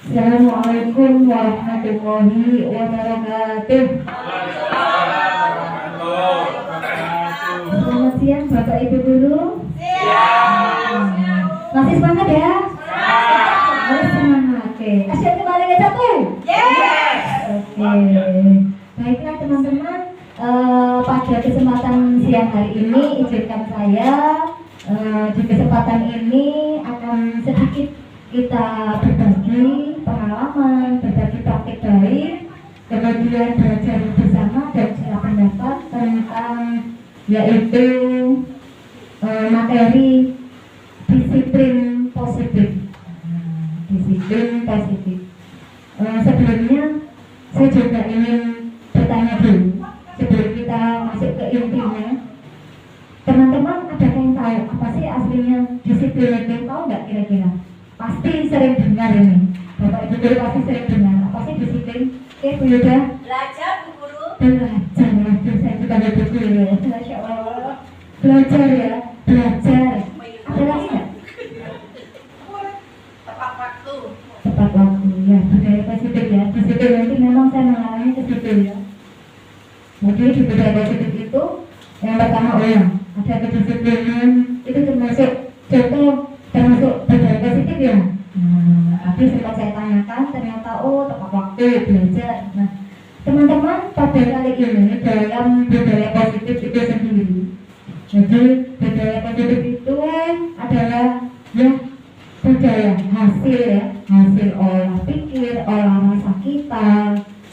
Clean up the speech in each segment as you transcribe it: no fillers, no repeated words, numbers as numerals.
Assalamualaikum warahmatullahi wabarakatuh. Selamat siang Bapak Ibu Guru. Masih semangat ya? Harus semangat. Oke. Asyik kembali ke satu? Yes. Oke. Baiklah teman-teman, pada kesempatan siang hari ini izinkan saya di kesempatan ini akan sedikit kita berbagi pengalaman, berbagi praktik baik, kemudian belajar bersama dan share pendapat tentang yaitu materi disiplin positif. Disiplin positif. Sebelumnya saya juga ingin bertanya dulu sebelum kita masuk ke intinya. Teman-teman ada yang tahu apa sih aslinya disiplin itu? Tahu nggak kira-kira? Pasti sering dengar ini. Bapak Ibu Guru pasti sering dengar. Apa sih disiplin? Oke, Bu Yuda. Belajar, Bu Guru. Belajar. Waduh, saya juga ada buku ya. Masya Allah. Belajar ya. Belajar. Ada lagi nggak? Tepat waktu. Tepat waktu ya. Budaya positif ya. Disiplin nanti memang saya mengalami ke situ ya. Jadi di budaya positif itu yang pertama ada kedisiplinan itu termasuk contoh termasuk budaya positif ya. Tapi sempat saya tanyakan ternyata tepat waktu belajar. Nah teman-teman pada kali ini dalam budaya positif itu sendiri. Jadi budaya positif itu adalah ya budaya hasil ya, hasil olah pikir, olah rasa kita,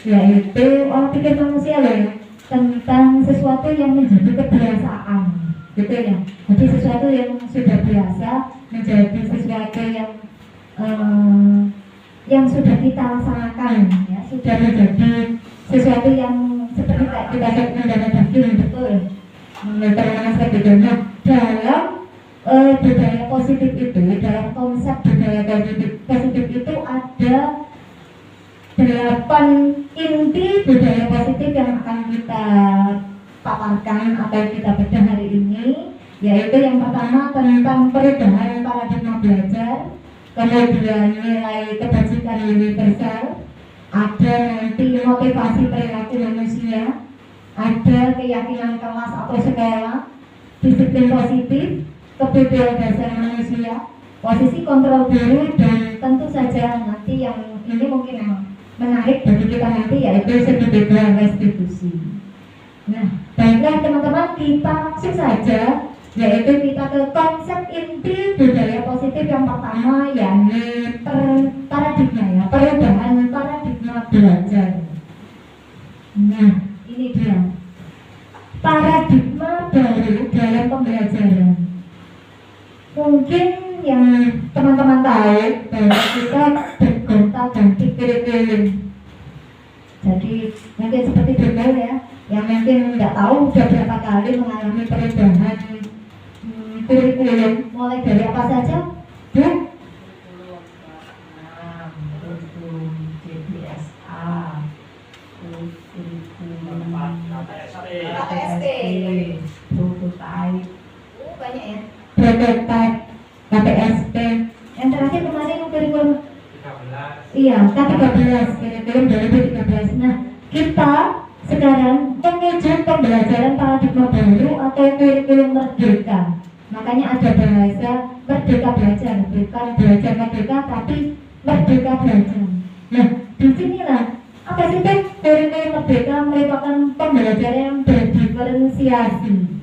yaitu olah pikir manusia loh ya, tentang sesuatu yang menjadi kebiasaan gitu ya. Jadi sesuatu yang sudah biasa menjadi sesuatu yang sudah kita laksanakan ya, sudah menjadi sesuatu yang seperti kita mendapat daging betul. Termasuk gitu. Nah dalam budaya positif itu, dalam konsep budaya positif itu ada 8 inti budaya positif yang akan kita paparkan atau kita bedah hari ini, yaitu yang pertama tentang perubahan paradigma belajar, kemudian nilai kebajikan universal, ada nanti motivasi perilaku manusia, ada keyakinan kelas atau sekolah, disiplin positif, kebutuhan dasar manusia, posisi kontrol guru, dan tentu saja nanti yang ini mungkin memang menarik bagi kita nanti yaitu segitiga restitusi. Nah, baiklah teman-teman, kita langsung saja yaitu kita ke konsep inti budaya positif yang pertama, yakni paradigma ya, perubahan paradigma belajar. Nah, ini dia paradigma baru dalam pembelajaran. Mungkin yang teman-teman tahu bahwa kita bergonta-ganti kurikulum. Jadi mungkin seperti dulu ya, yang mungkin nggak tahu sudah berapa kali mengalami perubahan kurikulum. Mulai dari apa saja? Kurikulum CBSA, kurikulum KTST, prototype, banyak ya. Prototype, KTSP. Yang terakhir kemarin kurikulum 13. Iya, K13, kurikulum 2013. Nah, kita sekarang menuju pembelajaran paradigma baru atau kurikulum merdeka. Makanya ada bahasa merdeka belajar, bukan belajar merdeka tapi merdeka belajar. Nah, disinilah apa sih kurikulum merdeka merupakan pembelajaran yang berdiferensiasi.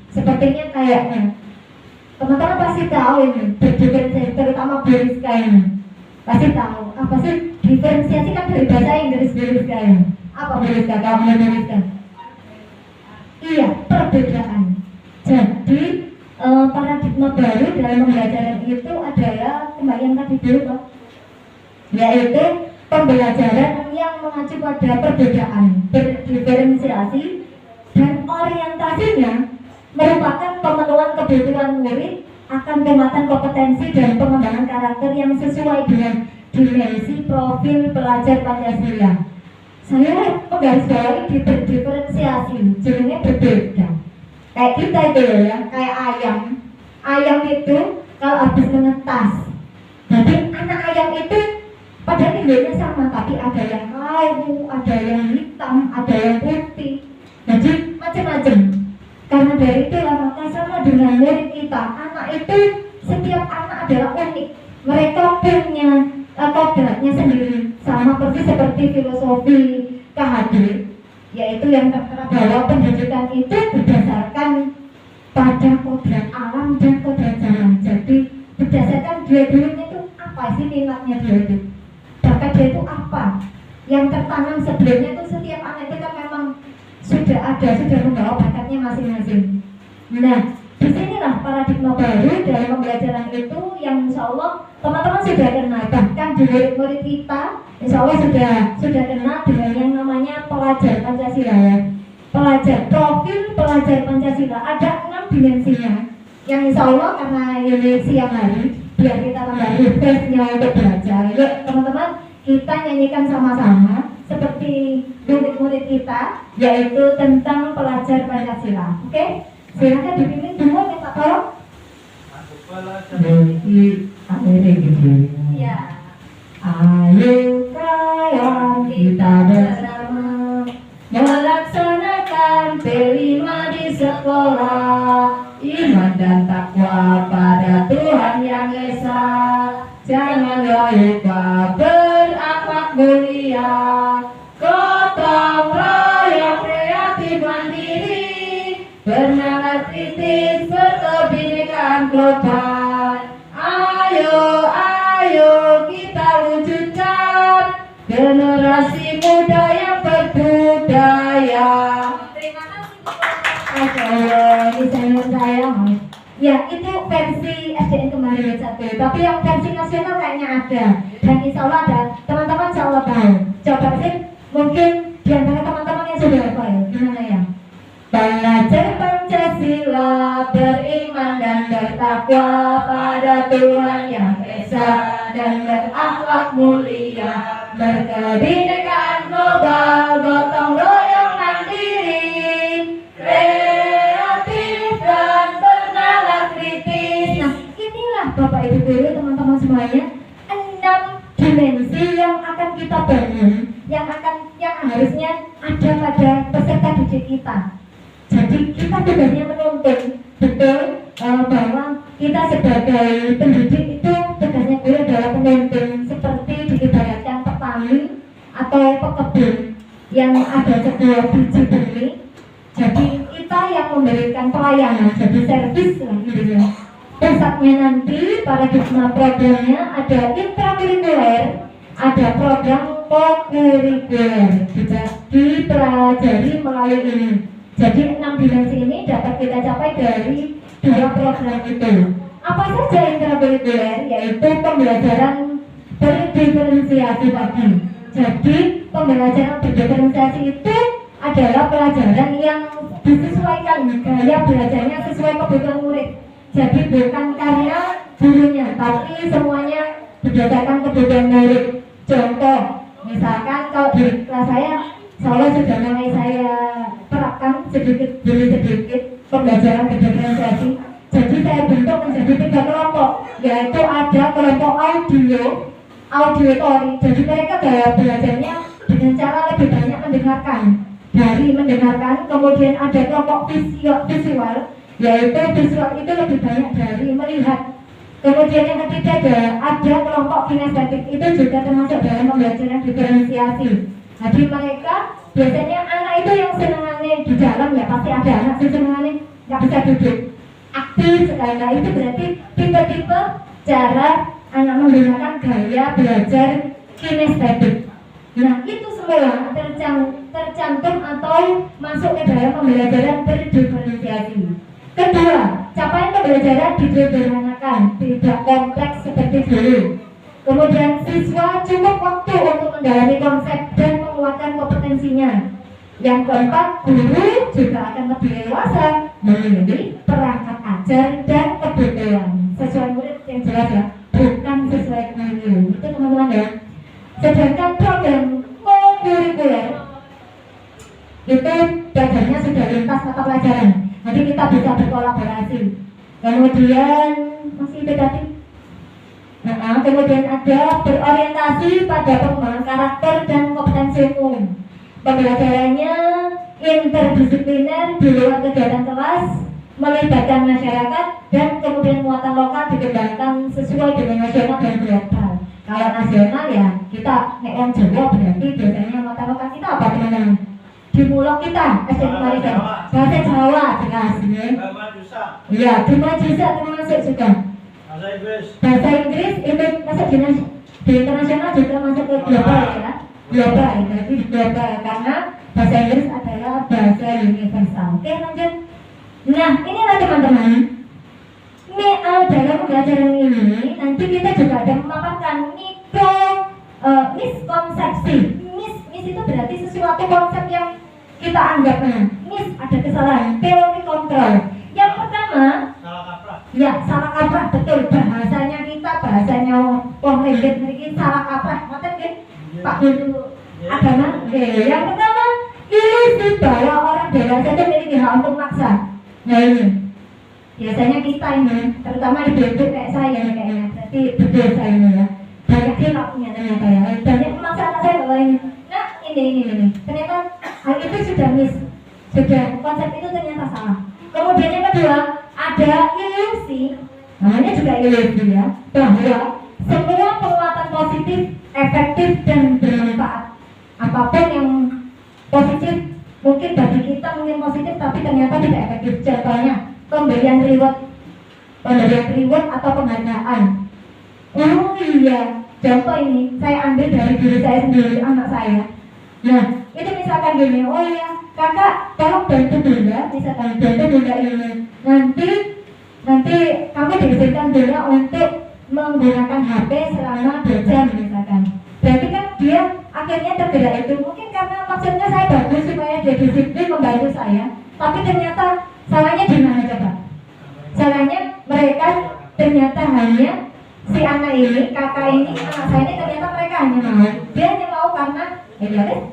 Sepertinya kayaknya teman-teman pasti tahu ini berdiferensiasi, terutama Beriska ini pasti tahu apa sih diferensiasi, kan dari bahasa Inggris Beriska ini. Apa Beriska? Kamu Beriska? Iya, perbedaan. Jadi paradigma baru dalam pembelajaran itu adalah kembali yang tadi dulu Pak, yaitu pembelajaran yang mengacu pada perbedaan, berdiferensiasi, dan orientasinya merupakan pemenuhan kebutuhan murid akan penguatan kompetensi dan pengembangan karakter yang sesuai dengan dimensi profil pelajar Pancasila. Saya menggarisbawahi diferensiasi, jenisnya berbeda. Kayak kita itu ya, kayak ayam itu kalau habis menetas, jadi ayam itu padahal nilainya sama, tapi ada yang layu, ada yang hitam, ada yang putih, jadi macam-macam. Karena dari itulah maka sama dengan murid kita, anak itu setiap anak adalah unik, mereka punya kodratnya sendiri, sama persis seperti filosofi KHD, yaitu yang tertera bahwa pendidikan itu berdasarkan pada kodrat alam dan kodrat zaman. Jadi berdasarkan dia dulunya itu apa sih minatnya dia itu, bakat dia itu apa yang tertanam sebelumnya. Itu setiap anak itu kan memang sudah membawa bakatnya masing-masing. Nah, disinilah paradigma baru dalam pembelajaran itu yang insya Allah teman-teman sudah kenal, bahkan di murid-murid kita insya Allah sudah kenal dengan yang namanya pelajar Pancasila ya. Profil pelajar Pancasila ada 6 dimensinya yang insya Allah karena ini siang hari biar kita tambah refreshnya untuk belajar. Yuk teman-teman, kita nyanyikan sama-sama seperti murid-murid kita, yaitu tentang pelajar Pancasila. Oke? Silakan dipilih semua, minta tolong. Ya. Ayo kawan kita bersama melaksanakan P5 di sekolah, iman dan takwa pada Tuhan yang esa. Jangan lupa berakhlak mulia, gotong royong kreatif mandiri, bernalar kritis berkebinekaan global. Ayo kita wujudkan generasi muda yang berbudaya. Terima Ini kasih. saya ya itu versi SDN kemarin satu, tapi yang versi nasional kayaknya ada, dan insya Allah ada. Teman-teman insya Allah tahu. Coba sih, mungkin di antara teman-teman yang sudah hafal ya, gimana ya? Belajar Pancasila, beriman dan bertakwa pada Tuhan yang esa, dan berakhlak mulia, berkebinekaan global, gotong royong mandiri, kreatif dan bernalar kritis. Nah, inilah Bapak Ibu Guru, teman-teman semuanya, 6 dimensi yang akan kita bangun, yang harusnya ada pada peserta didik kita. Jadi kita tugasnya menuntun betul bahwa kita sebagai pendidik itu tugasnya guru adalah penuntun, seperti diibaratkan petani atau pekebun yang ada sebuah biji bumi. Jadi kita yang memberikan pelayanan, jadi servis lah gitu. Pusatnya nanti paradigma programnya ada intrakurikuler, ada program kokurikuler, juga dipelajari melalui ini. Jadi 6 dimensi ini dapat kita capai dari 2 program itu. Apa saja intrakurikuler? Yaitu pembelajaran berdiferensiasi tadi. Jadi pembelajaran berdiferensiasi itu adalah pelajaran yang disesuaikan, gaya belajarnya sesuai kebutuhan murid. Jadi bukan karya gurunya, tapi semuanya berdasarkan kebutuhan murid. Contoh, misalkan kalau di kelas saya sudah mulai saya terapkan sedikit demi sedikit pembelajaran berdiferensiasi. Jadi saya bentuk menjadi 3 kelompok, yaitu ada kelompok auditory. Jadi mereka gaya belajarnya dengan cara lebih banyak mendengarkan. Dari mendengarkan, kemudian ada kelompok visual, yaitu visual itu lebih banyak dari melihat. Kemudian yang ketiga ada kelompok kinestetik, itu juga termasuk dalam pembelajaran diferensiasi. Jadi mereka biasanya anak itu yang senangannya di dalam, ya pasti ada anak yang senangannya nggak bisa duduk aktif sekali. Nah itu berarti tipe-tipe cara anak menggunakan gaya belajar kinestetik. Nah itu semua tercantum atau masuk ke dalam pembelajaran berdiferensiasi. Kedua, capaian pembelajaran disederhanakan, tidak kompleks seperti dulu. Kemudian siswa cukup waktu untuk mendalami konsep dan menguatkan kompetensinya. Yang keempat, guru juga akan lebih dewasa memilih perangkat ajar dan kebutuhan sesuai murid yang jelas ya, bukan sesuai guru. Itu teman-teman ya. Sedangkan program kokurikuler itu belajarnya sudah lintas mata pelajaran. Jadi kita bisa berkolaborasi. Kemudian masih tadi Nah, kemudian ada berorientasi pada pengembangan karakter dan kompetensi umum. Pembelajarannya interdisipliner di luar kegiatan kelas, melibatkan masyarakat, dan kemudian muatan lokal dikembangkan sesuai dengan nasional dan global. Kalau nasional ya kita nek Jawa berarti biasanya muatan lokal kita apa teman-teman? Di mulut kita, bahasa Jawa jelas ya. Iya, di Majusa termasuk juga. Bahasa Inggris itu masuk di internasional juga masuk ke global ya. Global, jadi global karena bahasa Inggris adalah bahasa universal. Oke, lanjut. Nah, inilah teman-teman. Dalam pembelajaran ini nanti kita juga ada memaparkan miskonsepsi. Mis itu berarti sesuatu konsep yang kita anggap ada kesalahan, teori kontrol. Yang pertama, salah kaprah, betul, bahasanya kita, bahasanya wong legend ini salah kaprah, ngoten nggih Pak Guru agama. Yang pertama, ilusi bahwa orang dewasa itu memiliki hak untuk maksa. Nah ini biasanya kita ini, terutama di bentuk kayak saya kayaknya, berarti berdosa ini ya. Banyak hilafnya ternyata ya, banyak memaksa anak saya bahwa ini. Nah ini, ternyata hal itu sudah konsep itu ternyata salah. Kemudian yang kedua, ada ilusi, namanya juga ilusi ya, bahwa semua penguatan positif, efektif dan bermanfaat. Apapun yang positif, mungkin bagi kita mungkin positif, tapi ternyata tidak efektif. Contohnya, pemberian reward atau penghargaan. Oh iya, contoh ini saya ambil dari diri saya sendiri, anak saya. Nah, itu misalkan gini, oh iya, kakak tolong bantu bunda, misalkan bantu bunda ini. Nanti kamu diizinkan bunda untuk menggunakan HP selama 2 jam misalkan. Berarti kan dia akhirnya tergerak itu. Mungkin karena maksudnya saya bagus supaya dia disiplin membantu saya, tapi ternyata salahnya di mana coba? Salahnya mereka ternyata hanya si anak ini, kakak ini, anak saya ini ternyata mereka hanya mau. Dia hanya mau karena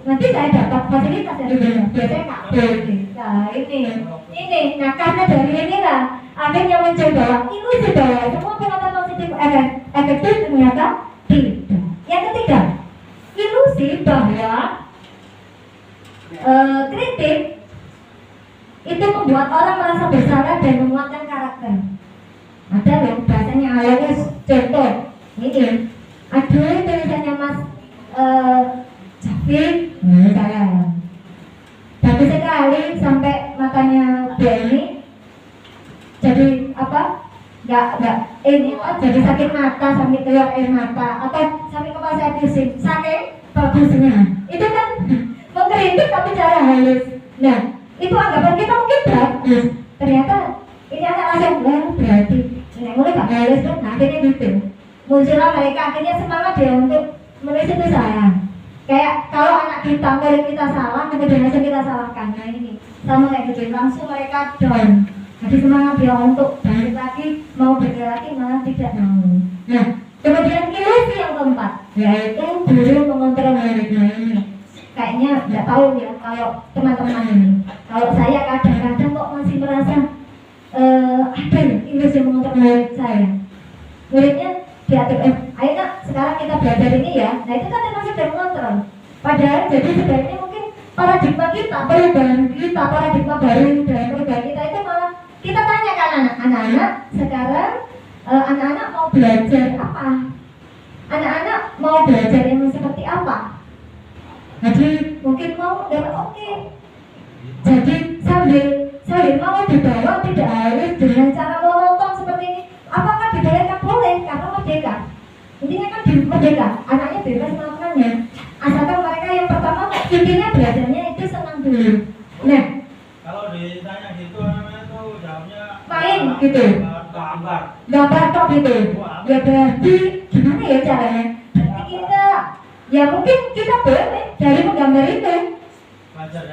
nanti saya dapat fasilitas dari bunda. Biasanya nggak boleh. Nah ini, nah karena dari inilah akhirnya muncul bahwa ilusi bahwa semua penguatan positif efektif ternyata tidak. Yang ketiga, ilusi bahwa kritik itu membuat orang merasa bersalah dan menguatkan karakter. Ada loh bahasanya halus, contoh ini, aduh tulisannya Mas Jafik, saya bagus sekali sampai matanya dia ini jadi apa? Jadi sakit mata, sampai keluar air mata, atau sampai kepala saya pusing, saking bagusnya. Itu kan mengkritik tapi cara halus. Nah, itu anggapan kita mungkin bagus. Ternyata ini anak langsung berarti ini mulai gak halus kan? Nah, akhirnya gitu. Muncullah mereka akhirnya semangat dia untuk menulis itu saya. Kayak kalau anak kita, murid kita salah, kemudian langsung kita salahkan. Nah ini sama kayak gitu, langsung mereka down. Jadi semangat dia untuk balik lagi, mau bergerak lagi malah tidak mau. Nah, kemudian ilusi yang keempat, yaitu guru mengontrol muridnya ini. Kayaknya nggak tahu ya kalau teman-teman ini. Kalau saya kadang-kadang kok masih merasa ada ilusi mengontrol murid saya. Muridnya diatur, ayo nak sekarang kita belajar ini ya. Nah itu kan termasuk dari mengontrol. Padahal jadi sebenarnya mungkin paradigma kita, perubahan kita, paradigma baru dalam perubahan kita itu malah kita tanyakan anak-anak sekarang anak-anak mau belajar apa? Anak-anak mau belajar yang seperti apa? Jadi mungkin mau dapat oke. Jadi sambil mau dibawa tidak harus dengan cara monoton seperti ini. Apakah dibolehkan? Boleh, karena merdeka. Intinya kan di merdeka, anaknya bebas melakukannya. Asalkan mereka yang pertama intinya belajarnya itu senang dulu. Nah, kalau ditanya gitu namanya tuh jawabnya main gitu. Gambar tok gitu. Ya berarti gimana ya caranya? Berarti kita ya mungkin kita boleh dari menggambar itu. belajar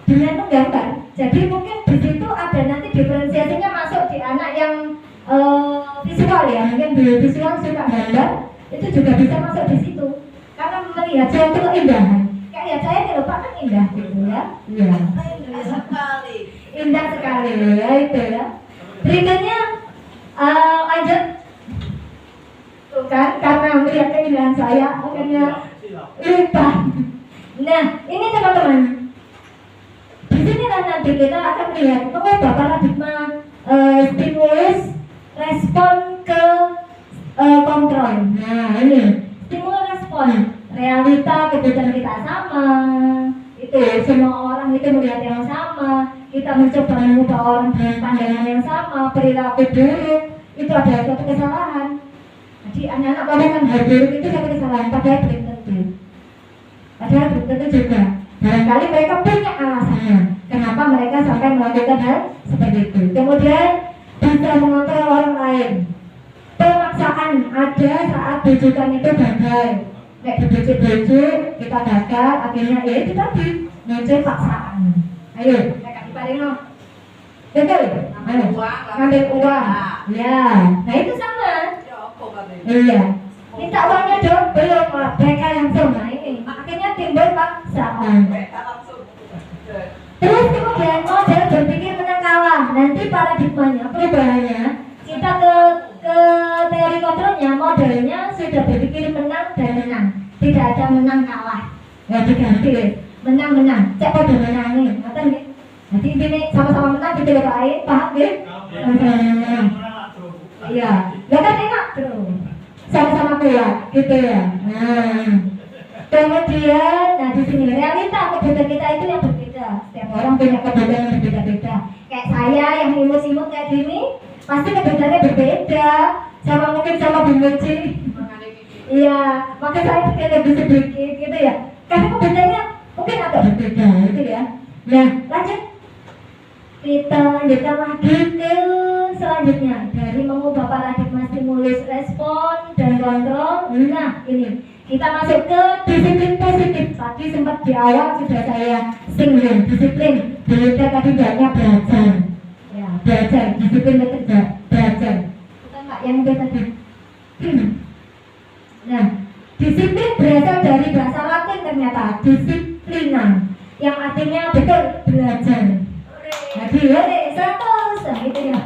dengan menggambar. Jadi mungkin di situ ada nanti diferensiasinya masuk di anak yang visual ya, mungkin di visual suka gambar itu juga bisa masuk di situ karena melihat suatu keindahan. Kayak lihat saya nih Pak kan indah gitu ya. Iya. Indah sekali ya itu ya. Berikutnya lanjut. Tuh kan dan saya akhirnya lupa. Nah, ini teman-teman. Di sini nanti kita akan melihat mengubah paradigma stimulus respon ke kontrol. Nah, ini stimulus respon, realita kebutuhan kita sama. Itu semua orang itu melihat yang sama. Kita mencoba mengubah orang dengan pandangan yang sama, perilaku buruk itu adalah suatu kesalahan. Jadi anak-anak kamu kan hal buruk itu satu kesalahan, padahal belum tentu. Padahal belum tentu juga. Barangkali mereka punya alasannya kenapa mereka sampai melakukan hal seperti itu. Kemudian bisa mengontrol orang lain. Pemaksaan ada saat bujukan itu gagal. Kayak dibujuk-bujuk, kita gagal, akhirnya ya itu tadi muncul paksaan. Ayo, kakak diparing no. Betul? Ayo, ngambil uang. Ya, nah itu sama. Iya. Minta uangnya dong, belum Pak. Mereka yang sama ini. Akhirnya timbul paksaan. Terus kemudian model berpikir menang kalah. Nanti paradigmanya, perubahannya, kita ke teori kontrolnya, modelnya sudah berpikir menang dan menang. Tidak ada menang kalah. Ya diganti. Menang-menang. Cek pada menangin. Ngerti nih? Jadi ini sama-sama menang gitu ya Pak Ain. Paham ya? Sama-sama. Iya. Ya kan enak tuh. Sama-sama kuat gitu ya. Nah. Kemudian, nah di sini realita kebutuhan kita itu yang berbeda. Setiap orang punya kebutuhan yang berbeda-beda. Kayak saya yang imut-imut kayak gini, pasti kebutuhannya berbeda. Sama mungkin sama Bu Muji. Iya, maka saya pikir lebih sedikit gitu ya. Karena kebutuhannya mungkin agak berbeda gitu ya. Nah, lanjut. Kita lanjutkan lagi ke selanjutnya. Dari mengubah paradigma stimulus respon dan kontrol. Nah, ini kita masuk ke disiplin positif. Tadi sempat di awal sudah saya singgung disiplin. Belajar tadi banyak belajar. Ya, belajar. Disiplin bekerja, belajar. Bukan Pak yang itu tadi. Nah, disiplin berasal dari bahasa Latin ternyata disiplina, yang artinya betul belajar. Jadi satu gitu ya.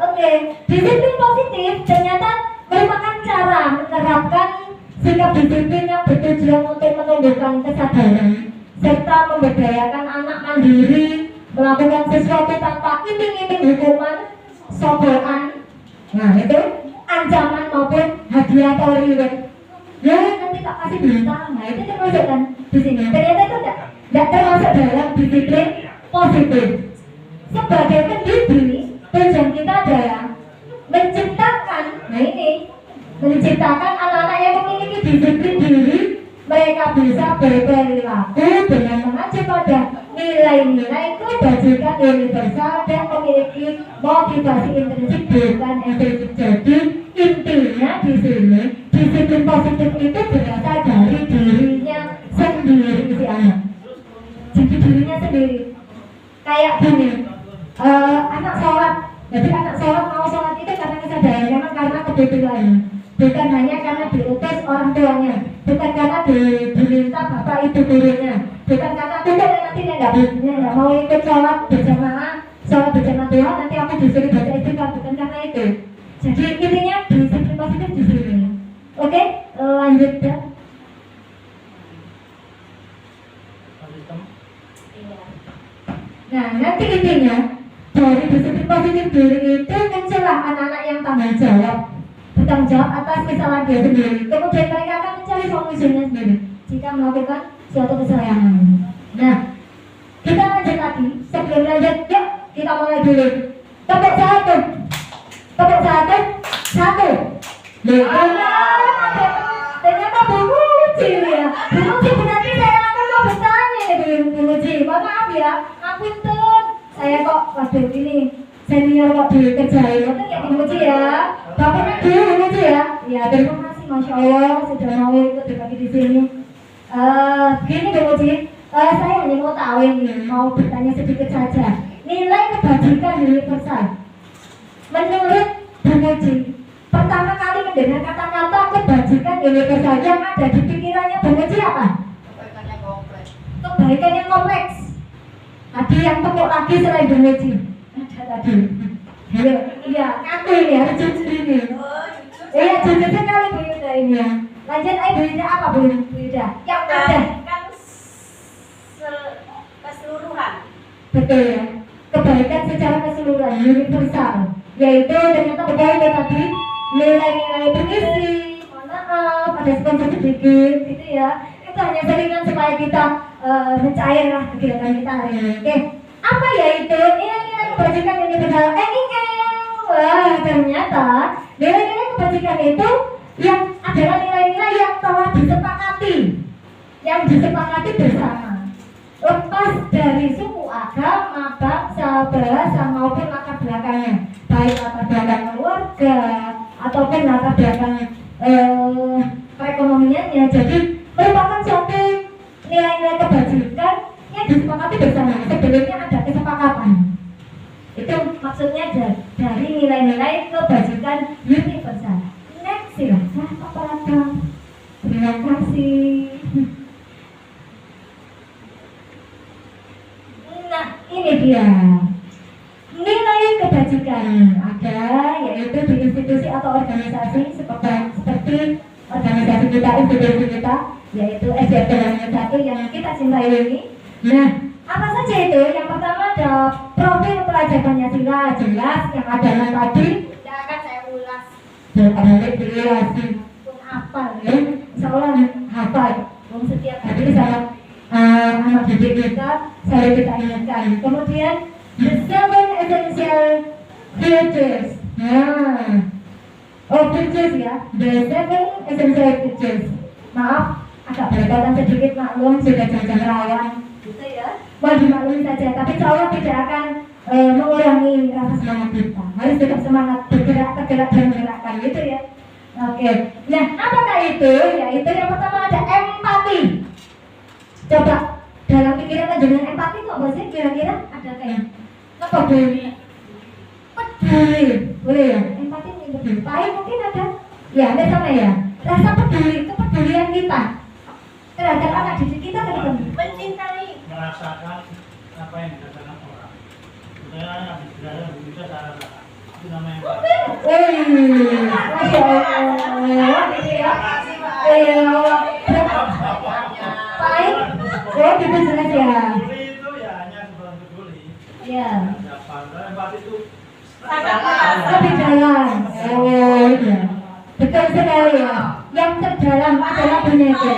Oke, disiplin positif ternyata merupakan cara menerapkan sikap disiplin yang bertujuan untuk menumbuhkan kesadaran serta memberdayakan anak mandiri melakukan sesuatu tanpa iming-iming hukuman, sogokan, nah itu ancaman maupun hadiah atau reward. Ya nanti tak kasih bintang, nah itu termasuk kan di sini. Ternyata itu tidak termasuk dalam disiplin positif. Sebagai pendidik, tujuan kita adalah menciptakan, nah ini menciptakan anak-anak yang memiliki disiplin diri. Mereka bisa berperilaku dengan mengacu pada nilai-nilai kebajikan universal dan memiliki motivasi intrinsik bukan ekstrinsi. Jadi intinya di sini disiplin positif itu berasal dari dirinya sendiri si anak. Jadi dirinya sendiri. Kayak gini, anak sholat. Jadi anak sholat mau sholat itu karena kesadaran, memang karena kebutuhan. Bukan hanya karena diutus orang tuanya, bukan karena diminta bapak ibu gurunya, bukan karena aku nanti nggak mau ikut sholat berjamaah Tuhan, nanti aku disuruh baca istighfar, bukan karena itu. Jadi intinya disiplin positif di sini. Oke, lanjut ya. Nah, nanti intinya dari disiplin positif diri itu muncullah anak-anak yang tanggung jawab atas kesalahan dia sendiri. Kemudian mereka akan mencari solusinya sendiri jika melakukan suatu kesalahan. Nah, kita lanjut lagi. Sebelum lanjut, yuk kita mulai dulu. Tepuk satu. Ternyata Bu Muji ya. Bu Muji berarti saya akan mau bertanya nih Bu Muji. Maaf ya, ampun saya kok waduh ini senior kok dikerjain. Itu ya Bu Muji ya. Bapaknya dulu Bu Muji ya. Ya terima kasih, Masya Allah sudah mau ikut berbagi di sini. Gini Bu Muji, saya hanya mau tahu ini, mau bertanya sedikit saja. Nilai kebajikan universal menurut Bu Muji, pertama kali mendengar kata-kata kebajikan universal yang ada di pikirannya Bu Muji apa? Kebaikan yang kompleks. Tadi yang tepuk lagi selain Bu Muji ada tadi. Iya, aku ini harus jujur ini. Iya, jujur sekali Bu Yuda ini ya. Lanjut, ayo Bu Ida, apa Bu Ida? Yang ada. Kan keseluruhan. Betul ya. Kebaikan secara keseluruhan, universal. Yaitu ternyata berbeda tadi nilai-nilai bergizi. Mohon maaf, ada sponsor sedikit gitu ya. Itu hanya selingan supaya kita mencair lah kegiatan kita hari ini. Oke. Apa ya itu? Nilai-nilai kebajikan universal. Wah, ternyata nilai-nilai kebajikan itu yang adalah nilai-nilai yang telah disepakati, yang disepakati bersama, lepas dari suku, agama, bangsa, bahasa maupun latar belakangnya, baik latar belakang keluarga ataupun latar belakang perekonomiannya. Jadi merupakan suatu nilai-nilai kebajikan yang disepakati bersama. Sebelumnya ada kesepakatan. Itu maksudnya dari nilai-nilai kebajikan universal. Next silahkan Pak Raka. Terima kasih. Nah, ini dia nilai kebajikan ada, yaitu di institusi atau organisasi seperti organisasi kita, institusi kita, yaitu SDM 1 yang kita cintai ini. Nah, apa saja itu? Yang pertama ada profil pelajar Pancasila, jelas yang adalah tadi. Tidak akan saya ulas. Balik diulasi pun hafal ya, insyaallah hafal. Setiap hari sama anak didik kita selalu kita ingatkan. Kemudian the 7 essential virtues. Virtues ya, the 7 essential virtues. Maaf, agak berkaitan sedikit, maklum sudah jam-jam rawan gitu ya. Mau dimaklumi saja, tapi insyaallah tidak akan mengurangi rasa semangat kita. Harus tetap semangat bergerak, tergerak dan menggerakkan gitu ya. Oke. Nah, apakah itu? Yaitu yang pertama ada empati. Coba dalam pikiran dengan empati kok apa sih kira-kira? Ada kayak apa boleh? Peduli, boleh ya? Empati ini peduli. Pahit mungkin ada. Ya, ada sama ya. Rasa peduli, kepedulian kita terhadap anak didik kita kan? Mencintai. Merasakan apa yang dirasakan orang. Sebenarnya habis belajar bisa saya rasakan. Itu namanya empati. Masya Allah. Pahit. Oh, gitu jelas ya. Peduli itu ya hanya sebuah peduli. Iya. Empati itu Lebih dalam. Oh, iya. Betul sekali ya. Yang terdalam adalah boneka.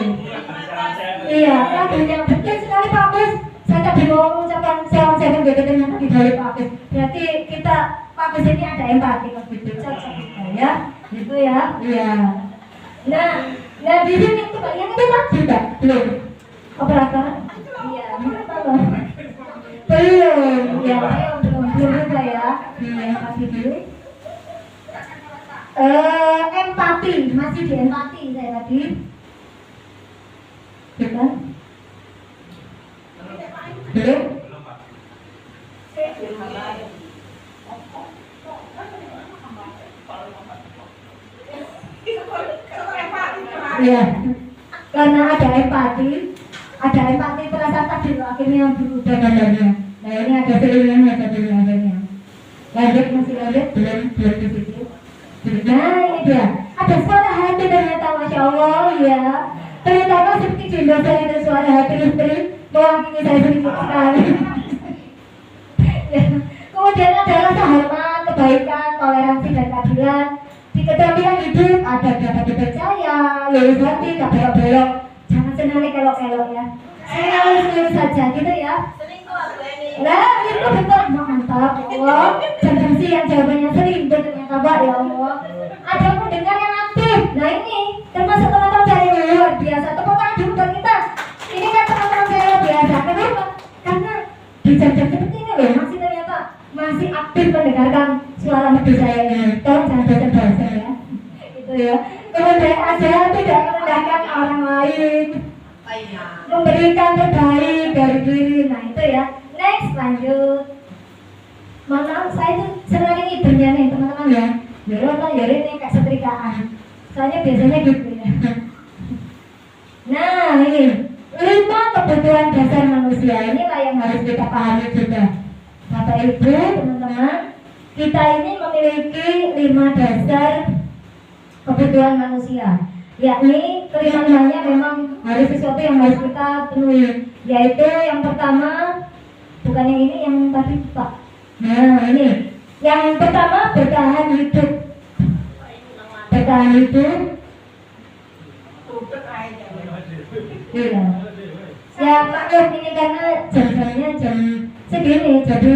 Iya, lagunya betul sekali Pak Kus. Saya tadi mau mengucapkan salam sehat gitu ternyata di balik Pak Kus. Berarti kita Pak Kus ini ada empati kalau gitu cocok kita ya. Gitu ya. Iya. Nah di sini coba yang itu tadi Pak. Belum. Operator. Iya, belum. Belum. Ya, belum juga ya. Empati dulu. Empati, masih di empati saya tadi. Belum? Belum? Iya. Karena ada empati perasaan tadi akhirnya berubah gambarnya. Nah ini ada selingannya tadi akhirnya. Lanjut, masih lanjut? Belum di situ. Nah ini dia. Ada suara hati ternyata, Masya Allah ya. Ternyata seperti di Indonesia itu suara hati istri mewakili saya sedikit sekali. Ya. Kemudian ada rasa hormat, kebaikan, toleransi dan keadilan. Di keterampilan hidup ada dapat dipercaya, lurus hati, tak belok-belok. Jangan senang kelok-kelok ya. Saya lurus saja gitu ya. Selingkuh aku ini. Lah itu betul, mantap Allah. Jam siang jawabannya selingkuh ternyata Pak ya Allah. Ada pendengar yang aktif. Nah ini termasuk teman-teman saya yang luar biasa. Tepuk tangan dulu buat kita. Ini kan teman-teman saya luar biasa. Kenapa? Karena di jam-jam seperti ini loh masih aktif mendengarkan suara merdu saya ini. Tolong jangan bosan-bosan ya. Itu ya. Kemudian aja tidak merendahkan orang lain. Memberikan terbaik dari diri. Nah itu ya. Next lanjut. Maaf saya itu senang ini ibunya nih teman-teman ya. Yori nih kayak setrikaan. Soalnya biasanya gitu ya. Nah ini 5 kebutuhan dasar manusia. Inilah yang harus kita pahami juga. Bapak Ibu, teman-teman, kita ini memiliki 5 dasar kebutuhan manusia. yakni kelima-limanya memang harus sesuatu yang harus kita penuhi, yaitu yang pertama, bukan yang ini, yang tadi Pak. Nah ini, yang pertama bertahan hidup. Bertahan hidup. Iya. Ya maklum ini karena jam-jamnya jam segini, jadi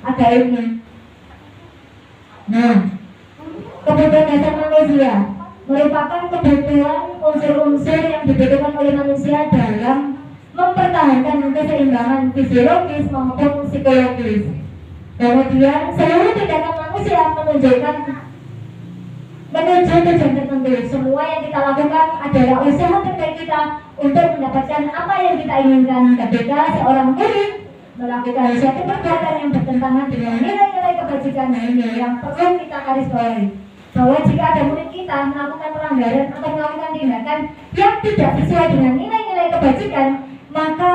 agak ini. Nah, kebutuhan dasar manusia merupakan kebutuhan unsur-unsur yang dibutuhkan oleh manusia dalam mempertahankan keseimbangan fisiologis maupun psikologis. Kemudian seluruh tindakan manusia menunjukkan menuju tujuan tertentu. Semua yang kita lakukan adalah usaha terbaik kita untuk mendapatkan apa yang kita inginkan. Ketika seorang murid melakukan suatu perbuatan yang bertentangan dengan nilai-nilai kebajikan, ini yang perlu kita garis bawahi, bahwa jika ada murid kita melakukan pelanggaran atau melakukan tindakan yang tidak sesuai dengan nilai-nilai kebajikan, maka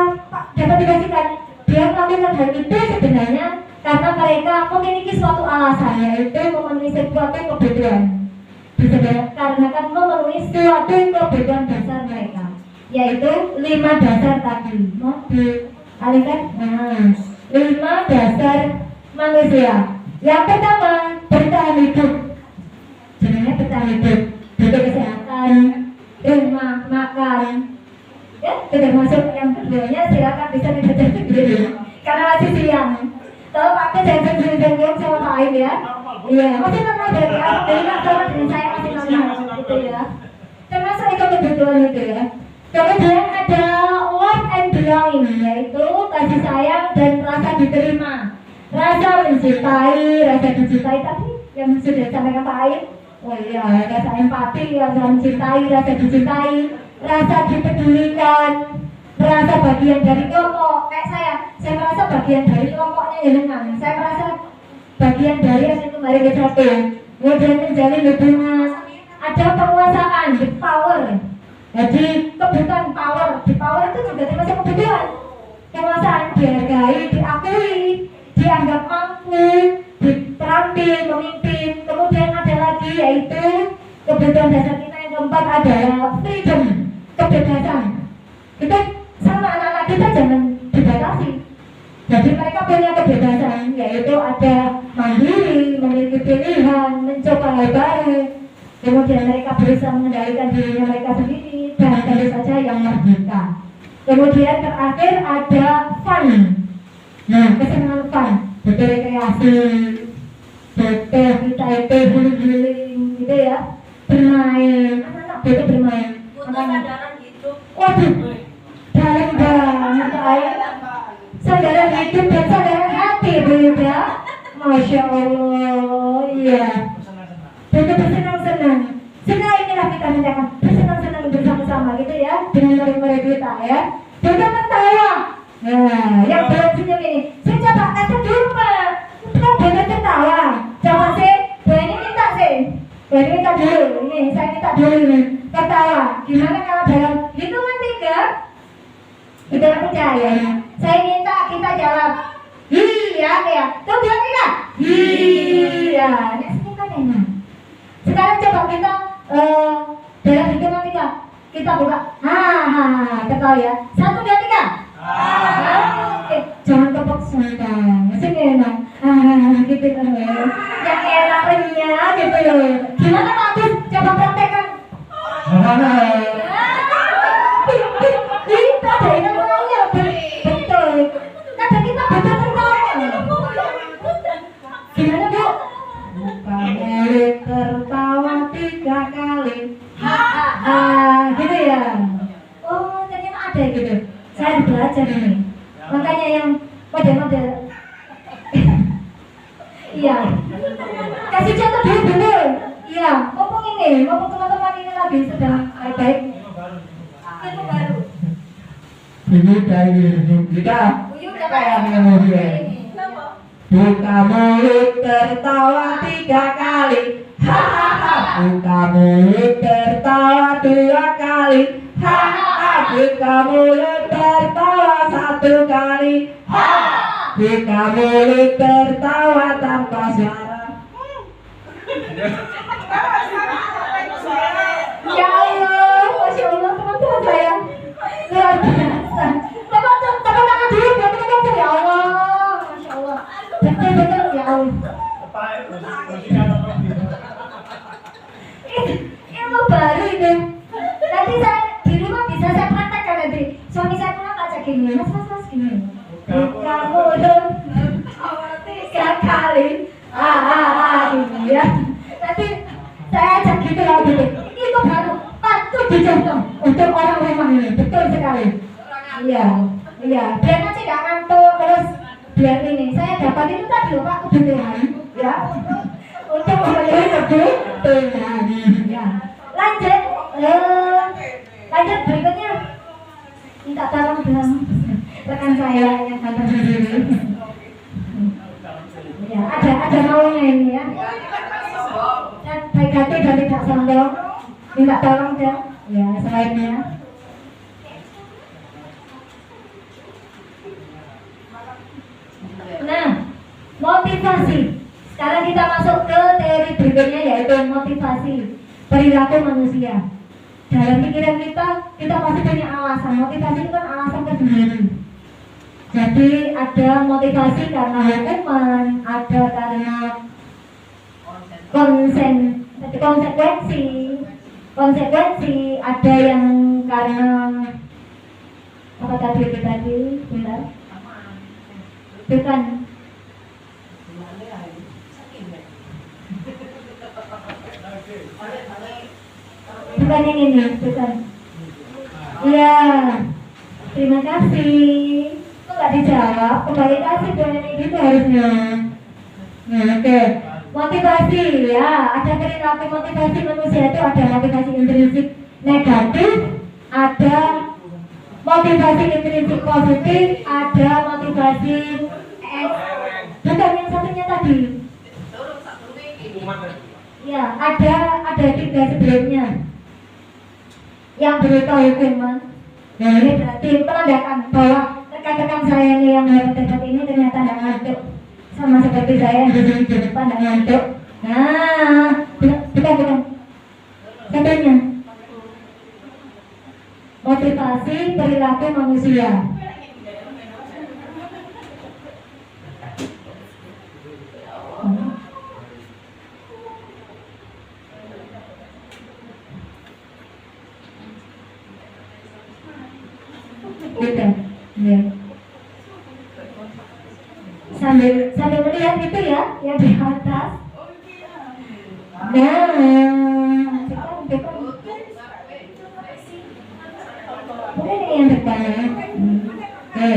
dapat dipastikan dia melakukan hal itu sebenarnya karena mereka memiliki suatu alasan, yaitu memenuhi suatu kebutuhan. Dikarenakan memenuhi suatu kebutuhan dasar mereka, yaitu 5 dasar tadi. Mau dialihkan? Nah, 5 dasar manusia. Yang pertama, bertahan hidup. Sebenarnya bertahan hidup, butuh kesehatan, rumah, makan. Ya, sudah masuk yang keduanya, silakan bisa dibaca sendiri karena masih siang. Kalau pakai jangan sendiri sama Pak Aim ya. Iya, masih normal berarti ya. Jadi Kak sama dengan saya masih normal gitu ya. Termasuk itu kebutuhan itu ya. Kemudian ada love and belonging, yaitu kasih sayang dan rasa diterima, rasa mencintai, rasa dicintai tadi yang sudah disampaikan Pak Aim. Oh iya, rasa empati, rasa mencintai, rasa dicintai, rasa dipedulikan, merasa bagian dari kelompok. Kayak saya merasa bagian dari kelompoknya jenengan. Saya merasa bagian dari yang itu kembali ke satu. Kemudian menjalin hubungan, ada penguasaan, the power. Jadi kebutuhan power, the power itu juga termasuk kebutuhan. Penguasaan, dihargai, diakui, dianggap mampu, ditampil, memimpin. Kemudian ada lagi yaitu kebutuhan dasar kita yang keempat adalah freedom, kebebasan. Kita sama anak-anak kita jangan dibatasi. Jadi mereka punya kebebasan, yaitu ada mandiri, memiliki pilihan, mencoba hal baru. Kemudian mereka berusaha mengendalikan dirinya mereka sendiri dan tentu saja yang merdeka. Kemudian terakhir ada fun. Nah, kesenangan fun, betul rekreasi, betul kita itu healing gitu ya, bermain, anak-anak betul bermain. Butuh sadaran hidup. Waduh, dalam banget air. Sadaran hidup dan sadaran hati begitu ya. Masya Allah, iya. Betul bersenang-senang. Senang inilah kita mintakan bersenang-senang bersama-sama gitu ya, dengan murid-murid kita ya. Betul tertawa. Nah, yang belum senyum ini, saya coba kasih dulu Pak. Kan betul tertawa. Coba sih, Bu ini minta sih. Bu ini minta dulu. Ini saya minta dulu ini. Tertawa. Gimana kalau dalam hitungan 3? Kita percaya. Saya minta kita jawab. Iya, ya. Tuh bilang tidak? Iya. Ini senyumkan enak. Sekarang coba kita dalam hitungan 3 kita buka. Ketawa ya. 1, 2, 3. Jangan tepuk sebentar. Sini enak. Gitu kan ya. Yang enak renyah gitu loh. Gimana Pak Agus? Coba praktekkan. Kita ada yang namanya betul. Kadang kita betul tertawa. Gimana Bu? Buka mulut tertawa 3 kali. Gitu ya. Oh ternyata ada gitu. Saya harus belajar ini. Makanya yang model-model. Iya. Kasih contoh dulu. Iya. Ngomong ini. Ngomong teman-teman ini lagi sedang baik-baik. Ilmu baru. Ini dari kita kayak kemudian buka mulut tertawa 3 kali, buka mulut tertawa 2 kali, buka mulut tertawa 1 kali, buka mulut tertawa tanpa suara. Ya Allah. Masih kalau Ilmu baru itu. Nanti saya di rumah bisa saya praktekkan nanti. Suami saya pulang aja gini, mas gini. Kamu udah tiga kali. Gini ya. Nanti saya ajak gitu lah gitu. Itu baru patut dicontoh untuk orang rumah ini. Betul sekali. Iya. Biar nanti nggak ngantuk terus biar ini. Saya dapat itu tadi loh Pak kebutuhan. Ya. Untuk memenuhi kebutuhan. Ya. Lanjut berikutnya. Minta tolong dong rekan saya yang kantor sendiri. Ya, ada maunya ini ya. Dan baik hati dan tidak sombong. Minta tolong dong. Ya, selainnya. Nah, motivasi. Sekarang kita masuk ke teori berikutnya yaitu motivasi perilaku manusia. Dalam pikiran kita pasti punya alasan. Motivasi itu kan alasan tersendiri. Jadi ada motivasi karena hukuman, ada karena konsekuensi, ada yang karena apa tadi benar? Bukan yang ini, bukan. Iya, terima kasih. Kok nggak dijawab? Kembali kasih dong ini gitu harusnya. Nah, oke. Motivasi ya, ada perilaku motivasi manusia itu ada motivasi intrinsik negatif, ada motivasi intrinsik positif, ada motivasi bukan yang satunya tadi. Ya, ada tiga sebelumnya yang berupa hukuman. Nah, ini berarti menandakan bahwa rekan-rekan saya ini yang hebat-hebat ini ternyata tidak ngantuk, sama seperti saya yang di depan tidak ngantuk. Nah, bukan. Satunya motivasi perilaku manusia. Gitu, ya. Sambil melihat itu ya, yang di atas. Nah, mungkin ini yang depan ya. Oke.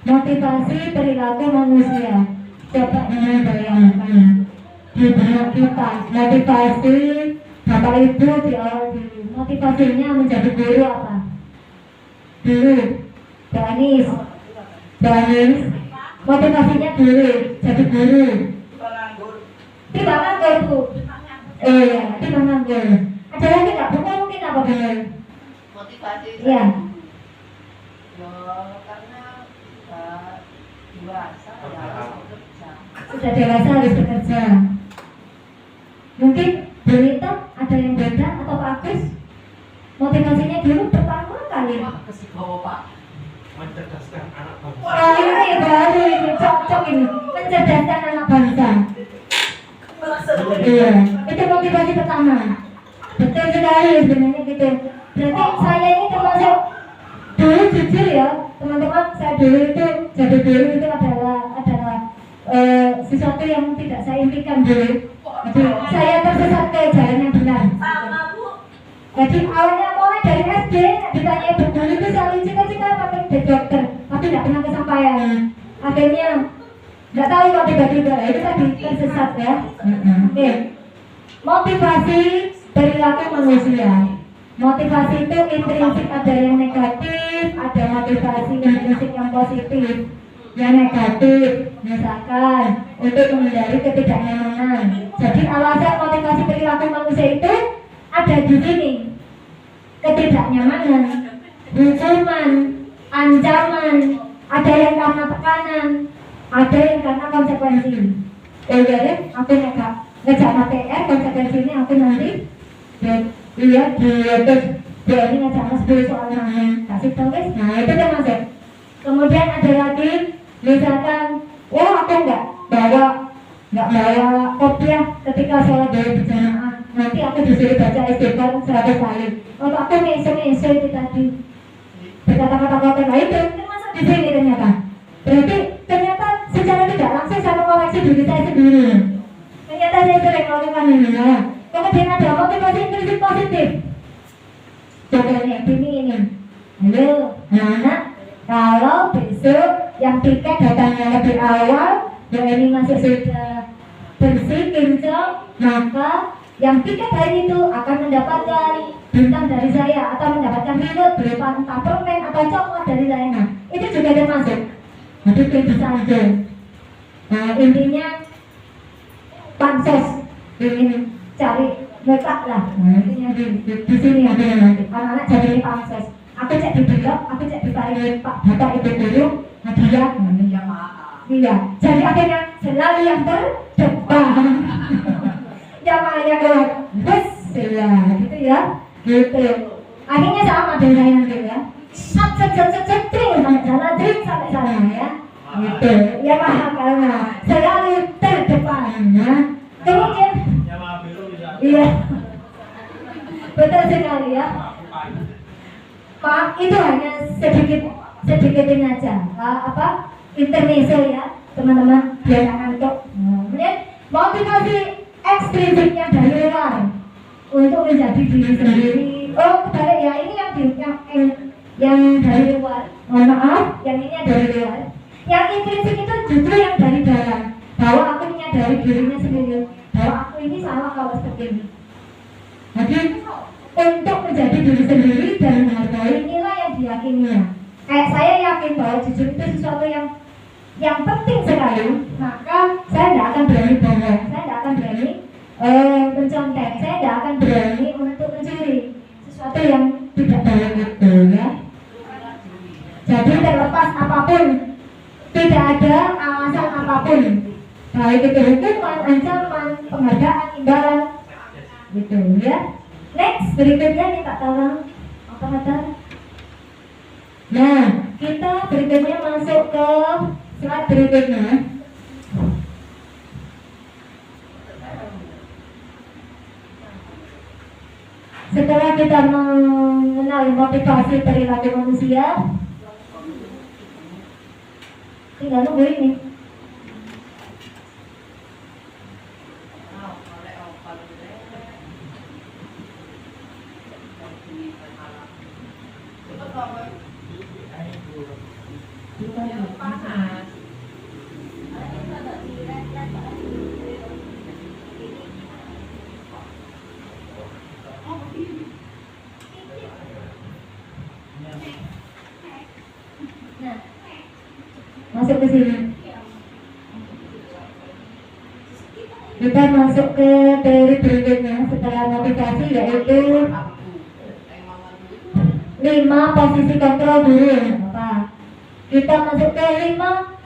Motivasi perilaku manusia. Coba bayangkan di benak kita motivasi Bapak Ibu di awal dulu. Motivasinya menjadi guru apa? Dulu Banis motivasinya dulu jadi guru. Tidak nganggur Bu. Iya, tidak nganggur. Ada lagi nggak Bu? Mungkin apa benar? Motivasi. Iya. Karena dewasa ya harus bekerja. Sudah dewasa harus bekerja. Mungkin Berita ada yang beda atau Pak Agus? Motivasinya dulu pertama kali. kasih bawa Pak mencerdaskan anak bangsa. Wah, ini baru ini cocok ini mencerdaskan anak bangsa. Iya, itu motivasi pertama. Betul sekali sebenarnya gitu. Berarti saya ini termasuk dulu jujur ya teman-teman, saya dulu itu jadi guru itu adalah sesuatu yang tidak saya impikan dulu. Jadi saya tersesat ke jalan yang benar. Sama Bu. Jadi awalnya mulai dari SD ditanya ibu guru itu selalu cita-cita pengen jadi dokter, tapi tidak pernah kesampaian. Akhirnya nggak tahu kok tiba-tiba itu tadi tersesat ya. Oke. Motivasi perilaku manusia. Motivasi itu intrinsik, ada yang negatif, ada motivasi intrinsik yang positif. Yang negatif, misalkan untuk menghindari ketidaknyamanan. Jadi alasan motivasi perilaku manusia itu ada di sini: ketidaknyamanan, hukuman, ancaman, ada yang karena tekanan, ada yang karena konsekuensi. Jadi aku ngejak PR, konsekuensinya aku nanti lihat di YouTube. Dia ini ngejak 10 soal mana, kasih tahu guys. Nah itu termasuk. Kemudian ada lagi misalkan nggak bawa kopiah ketika sholat dari berjamaah. Nanti aku disuruh baca istighfar 100 kali. Untuk aku meso itu tadi berkata-kata kotor, nah itu termasuk di sini ternyata. Berarti ternyata secara tidak langsung saya mengoreksi diri saya sendiri. Ternyata saya sering melakukan ini ya. Kemudian ada motivasi intrinsik positif. Contohnya ini. Ayo, anak, kalau besok yang tiket datangnya lebih awal, yang ini masih sudah bersih, kinclong, maka yang tiket hari itu akan mendapatkan bintang dari saya atau mendapatkan reward berupa entah permen atau coklat dari saya. Nah, itu juga termasuk. Jadi bisa aja. Nah, intinya pansos ingin cari letak lah. Nah, intinya di sini ada nanti. Anak-anak jadi pansos. Aku cek di blog, aku cek di Pak Bapak Ibu Guru, hadiah. Yang mahal. Iya, jadi akhirnya selalu yang terdepan. Jamannya keluar, bus ya, gitu ya, gitu. Akhirnya sama dengan saya nanti ya, set, sampai sana ya, gitu. Ya paham karena selalu terdepan ya. Kemudian, iya, betul sekali ya. Pak, itu hanya sedikitin aja, intermezzo ya, teman-teman, biar ngantuk. Kemudian motivasi ekstrinsiknya dari luar untuk menjadi diri sendiri. Oh, kebalik ya, ini yang dari luar. Mohon maaf, yang ini dari luar. Yang intrinsik itu justru yang dari dalam, bahwa aku menyadari dirinya sendiri, bahwa aku ini salah kalau seperti ini. Jadi untuk menjadi diri sendiri dan menghargai nilai yang diyakininya. Kayak saya yakin bahwa jujur itu sesuatu yang penting sekali, maka saya tidak akan berani bohong, saya tidak akan berani mencontek, saya tidak akan berani untuk mencuri sesuatu yang tidak baik itu ya. Jadi terlepas apapun, tidak ada alasan apapun, baik itu hukuman, ancaman, penghargaan, imbalan, gitu ya. Next, berikutnya minta tolong operator. Nah, kita berikutnya masuk ke slide berikutnya. Setelah kita mengenal motivasi perilaku manusia, tinggal nunggu ini. Masuk ke sini. Kita masuk ke teori berikutnya setelah motivasi, yaitu 5 posisi kontrol dulu. Apa? Kita masuk ke 5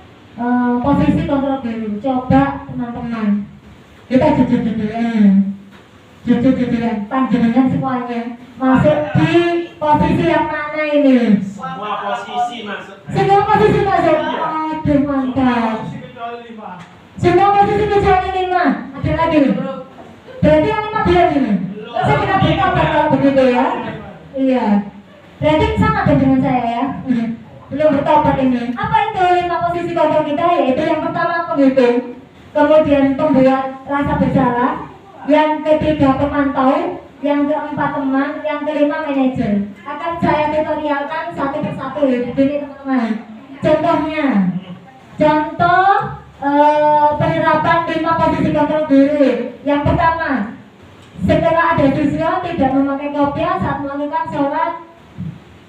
posisi kontrol dulu. Coba teman-teman, kita jujur-jujuran panjenengan semuanya masuk di posisi yang mana ini? Semua posisi masuk. Semua posisi masuk. Aduh, mantap. Semua posisi kecuali 5. Ada lagi. Berarti yang 5 belum ini. Saya kira kita bakal begitu ya. Iya. Berarti sama dengan saya ya. Belum bertobat ini. Apa itu 5 posisi kontrol kita? Yaitu yang pertama penghitung, kemudian pembuat rasa bersalah, yang ketiga pemantau, yang keempat teman, yang kelima manajer. Akan saya tutorialkan satu persatu ya, begini teman-teman. Contohnya, contoh penerapan 5 posisi kontrol guru. Yang pertama, setelah ada siswa tidak memakai kopiah saat melakukan sholat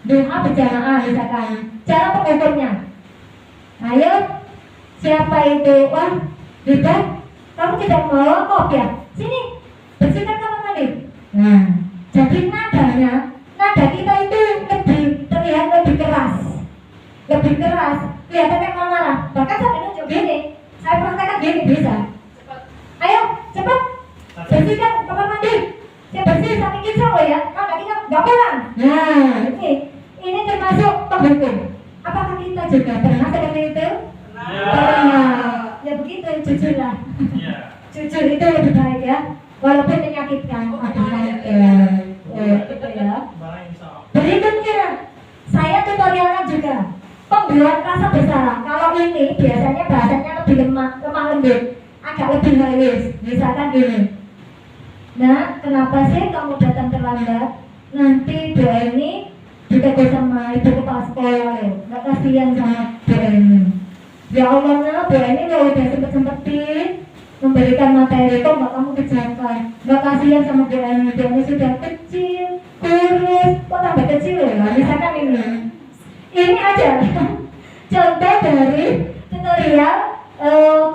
duha berjamaah misalkan. Cara pengukurnya, ayo siapa itu? Wah, Ribet, kamu tidak membawa kopiah. Sini, bersihkan kamar mandi. Nah, jadi nada kita itu terlihat lebih keras, kelihatannya marah. Bahkan sampai nunjuk gini, saya praktekkan gini bisa. Ayo, cepat, bersihkan kamar mandi. Saya bersih sampai kinclong loh ya, kalau kita nggak pulang. Nah, ini termasuk penghukum. Apakah kita juga pernah seperti itu? Pernah. Ya jujur lah. Iya. Jujur itu lebih baik ya, walaupun menyakitkan. Gitu ya. Barang insya Allah. Berikutnya, saya tutorialnya juga pembuat rasa bersalah. Kalau ini biasanya bahasanya lebih lemah lembut, agak lebih halus. Misalkan gini, nah kenapa sih kamu datang terlambat? Nanti Bu Eni ditegur sama ibu kepala sekolah loh. Gak kasihan sama Bu Eni. Ya Allah, nah Bu Eni lo udah sempet-sempetin memberikan materi, kok gak kamu kerjakan? Gak kasihan sama Bu Eni. Bu Eni sudah kecil, kurus, kok tambah kecil loh. Nah, misalkan ini aja contoh dari tutorial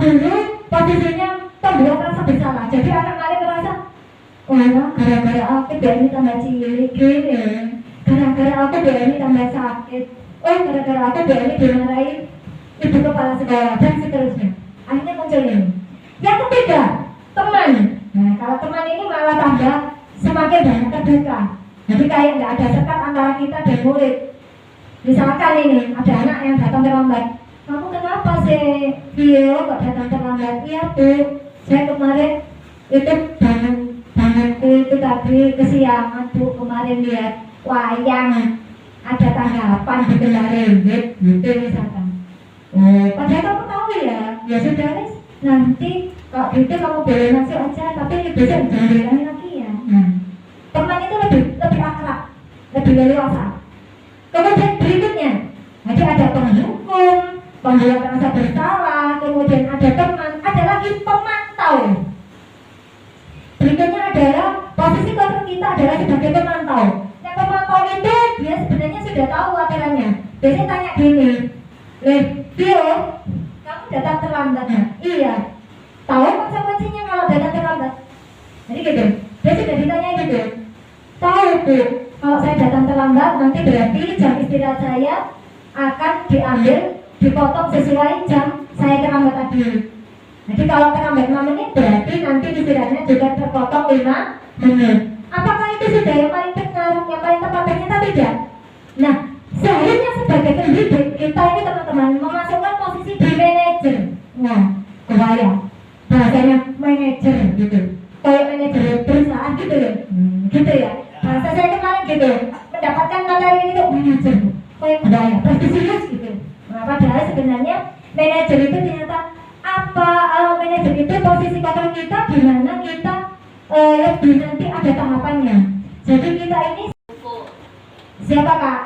guru posisinya pembuat rasa bersalah. Jadi anak-anak merasa, wah gara-gara aku Bu Eni tambah cilik gini, gara-gara aku Bu Eni tambah sakit, oh gara-gara aku Bu Eni dimarahin ibu kepala sekolah dan seterusnya. Akhirnya muncul ini. Yang ketiga, teman. Nah kalau teman ini malah tambah semakin banyak terbuka. Jadi kayak nggak ada sekat antara kita dan murid. Misalkan ini ada anak yang datang terlambat. Kamu kenapa sih, Vio kok datang terlambat? Iya Bu, saya kemarin itu bangunku itu tadi kesiangan Bu, kemarin lihat wayang ada tanggapan di kendaraan gitu misalkan. Padahal kamu tahu ya sudah Ris, nanti kalau gitu kamu boleh masuk aja, tapi besok jangan diulangi lagi ya. Nah, teman itu lebih akrab, lebih leluasa. Kemudian berikutnya, jadi ada penghukum, pembuat rasa bersalah, kemudian ada teman, ada lagi pemantau. Berikutnya adalah posisi kontrol kita adalah sebagai pemantau. Yang pemantau itu dia sebenarnya sudah tahu aturannya. Biasanya tanya gini, Vio, kamu datang terlambat ya? Iya. Tahu konsekuensinya kalau datang terlambat? Jadi gitu. Dia sudah ditanya gitu. Tahu Bu, kalau saya datang terlambat nanti berarti jam istirahat saya akan diambil, dipotong sesuai jam saya terlambat tadi. Jadi kalau terlambat 5 menit berarti nanti istirahatnya juga terpotong 5 menit. Apakah itu sudah yang paling benar, yang paling tepat? Ternyata tidak. Nah, seharusnya sebagai pendidik kita ini teman-teman memasukkan posisi di manajer. Nah, kebayang bahasanya manajer gitu, kayak manajer perusahaan gitu ya, gitu ya. Bahasa saya kemarin gitu, mendapatkan materi ini tuh manajer, kayak kebayang prestisius gitu. Nah, padahal sebenarnya manajer itu ternyata apa? Manajer itu posisi kontrol kita di mana kita lebih nanti ada tahapannya. Jadi kita ini siapa Kak?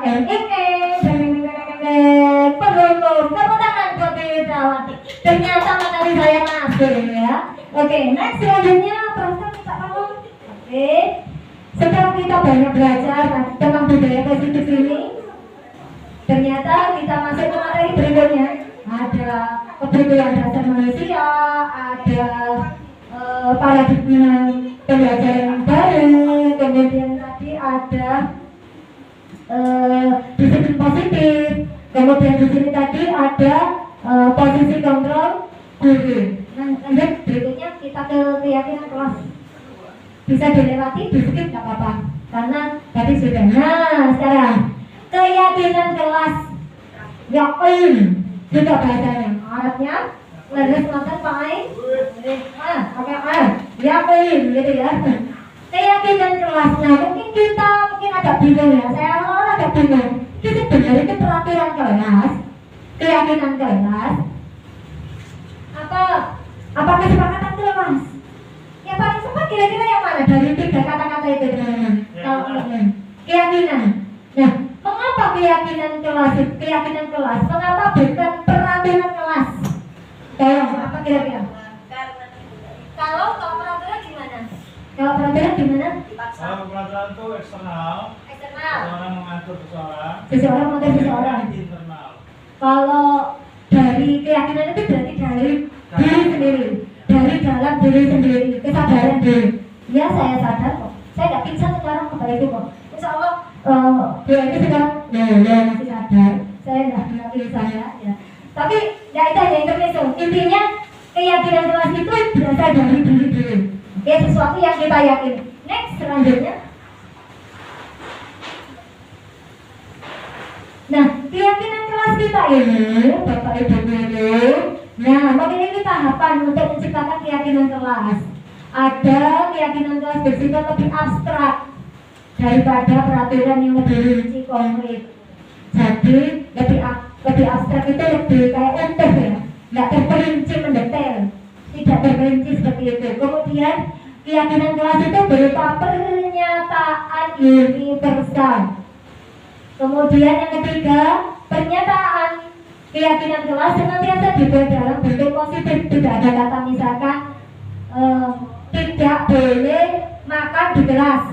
Penunjuk, tepuk tangan buat Widawati. Ternyata materi saya masuk ya. Oke, next selanjutnya Pastor kita kamu. Oke, setelah kita banyak belajar tentang budaya positif ini, ternyata kita masuk ke materi berikutnya. Ada kebutuhan dasar manusia, ada paradigma pembelajaran yang baru, kemudian tadi ada disiplin positif, kemudian di sini tadi ada posisi kontrol guru. Lanjut berikutnya kita ke keyakinan kelas. Bisa dilewati, di skip nggak apa-apa, karena tadi sudah. Nah sekarang keyakinan kelas, yakin juga bahasanya. Arabnya leres nonton pakai yakin gitu ya. Keyakinan kelas. Nah mungkin kita agak bingung ya, saya awal agak bingung. Kita sebenarnya itu peraturan kelas, keyakinan kelas, apa kesepakatan kelas? Yang paling cepat kira-kira yang mana dari 3 kata-kata itu teman-teman? Kalau keyakinan. Nah, mengapa keyakinan kelas? Keyakinan kelas. Mengapa bukan peraturan kelas? Apa kira-kira? Kalau peraturan gimana? Kalau peraturan gimana? Kalau peraturan itu eksternal, seseorang mengatur seseorang mengatur seseorang. Internal. Kalau dari keyakinan itu berarti dari diri sendiri, dari dalam diri sendiri, kesadaran diri. Ya saya sadar kok, saya nggak pingsan sekarang kepada itu kok. Insya Allah dia ini sekarang masih sadar, saya nggak pilih saya ya. Tapi ya itu hanya intermezzo. Intinya keyakinan kelas itu berasal dari diri diri. Oke, sesuatu yang kita yakini. Next selanjutnya. Nah, keyakinan kelas kita ini, Bapak Ibu guru, Nah, memiliki tahapan untuk menciptakan keyakinan kelas. Ada keyakinan kelas bersifat lebih abstrak daripada peraturan yang lebih rinci konkret. Jadi lebih abstrak itu lebih kayak utuh ya, nggak terperinci mendetail, tidak terperinci seperti itu. Kemudian keyakinan kelas itu berupa pernyataan universal. Kemudian yang ketiga, pernyataan keyakinan kelas senantiasa dibuat dalam bentuk positif, tidak ada kata misalkan tidak boleh makan di kelas.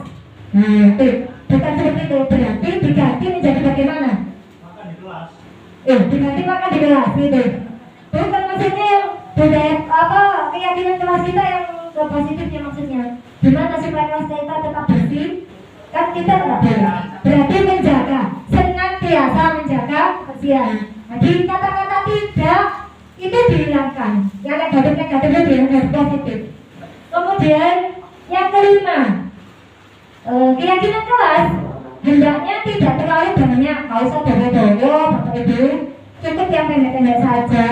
Nah itu bukan seperti itu, berarti diganti menjadi bagaimana? Makan di kelas. Diganti makan di kelas gitu. Bukan maksudnya yang budaya keyakinan kelas kita yang ke positifnya maksudnya. Gimana supaya kelas kita tetap bersih? Kan kita tidak boleh. Berarti menjaga, senantiasa menjaga kebersihan. Jadi kata-kata tidak itu dihilangkan. Yang negatif itu dihilangkan positif. Kemudian yang kelima, keyakinan kelas hendaknya tidak terlalu banyak, nggak usah banyak-banyak, Bapak Ibu, cukup yang pendek-pendek saja,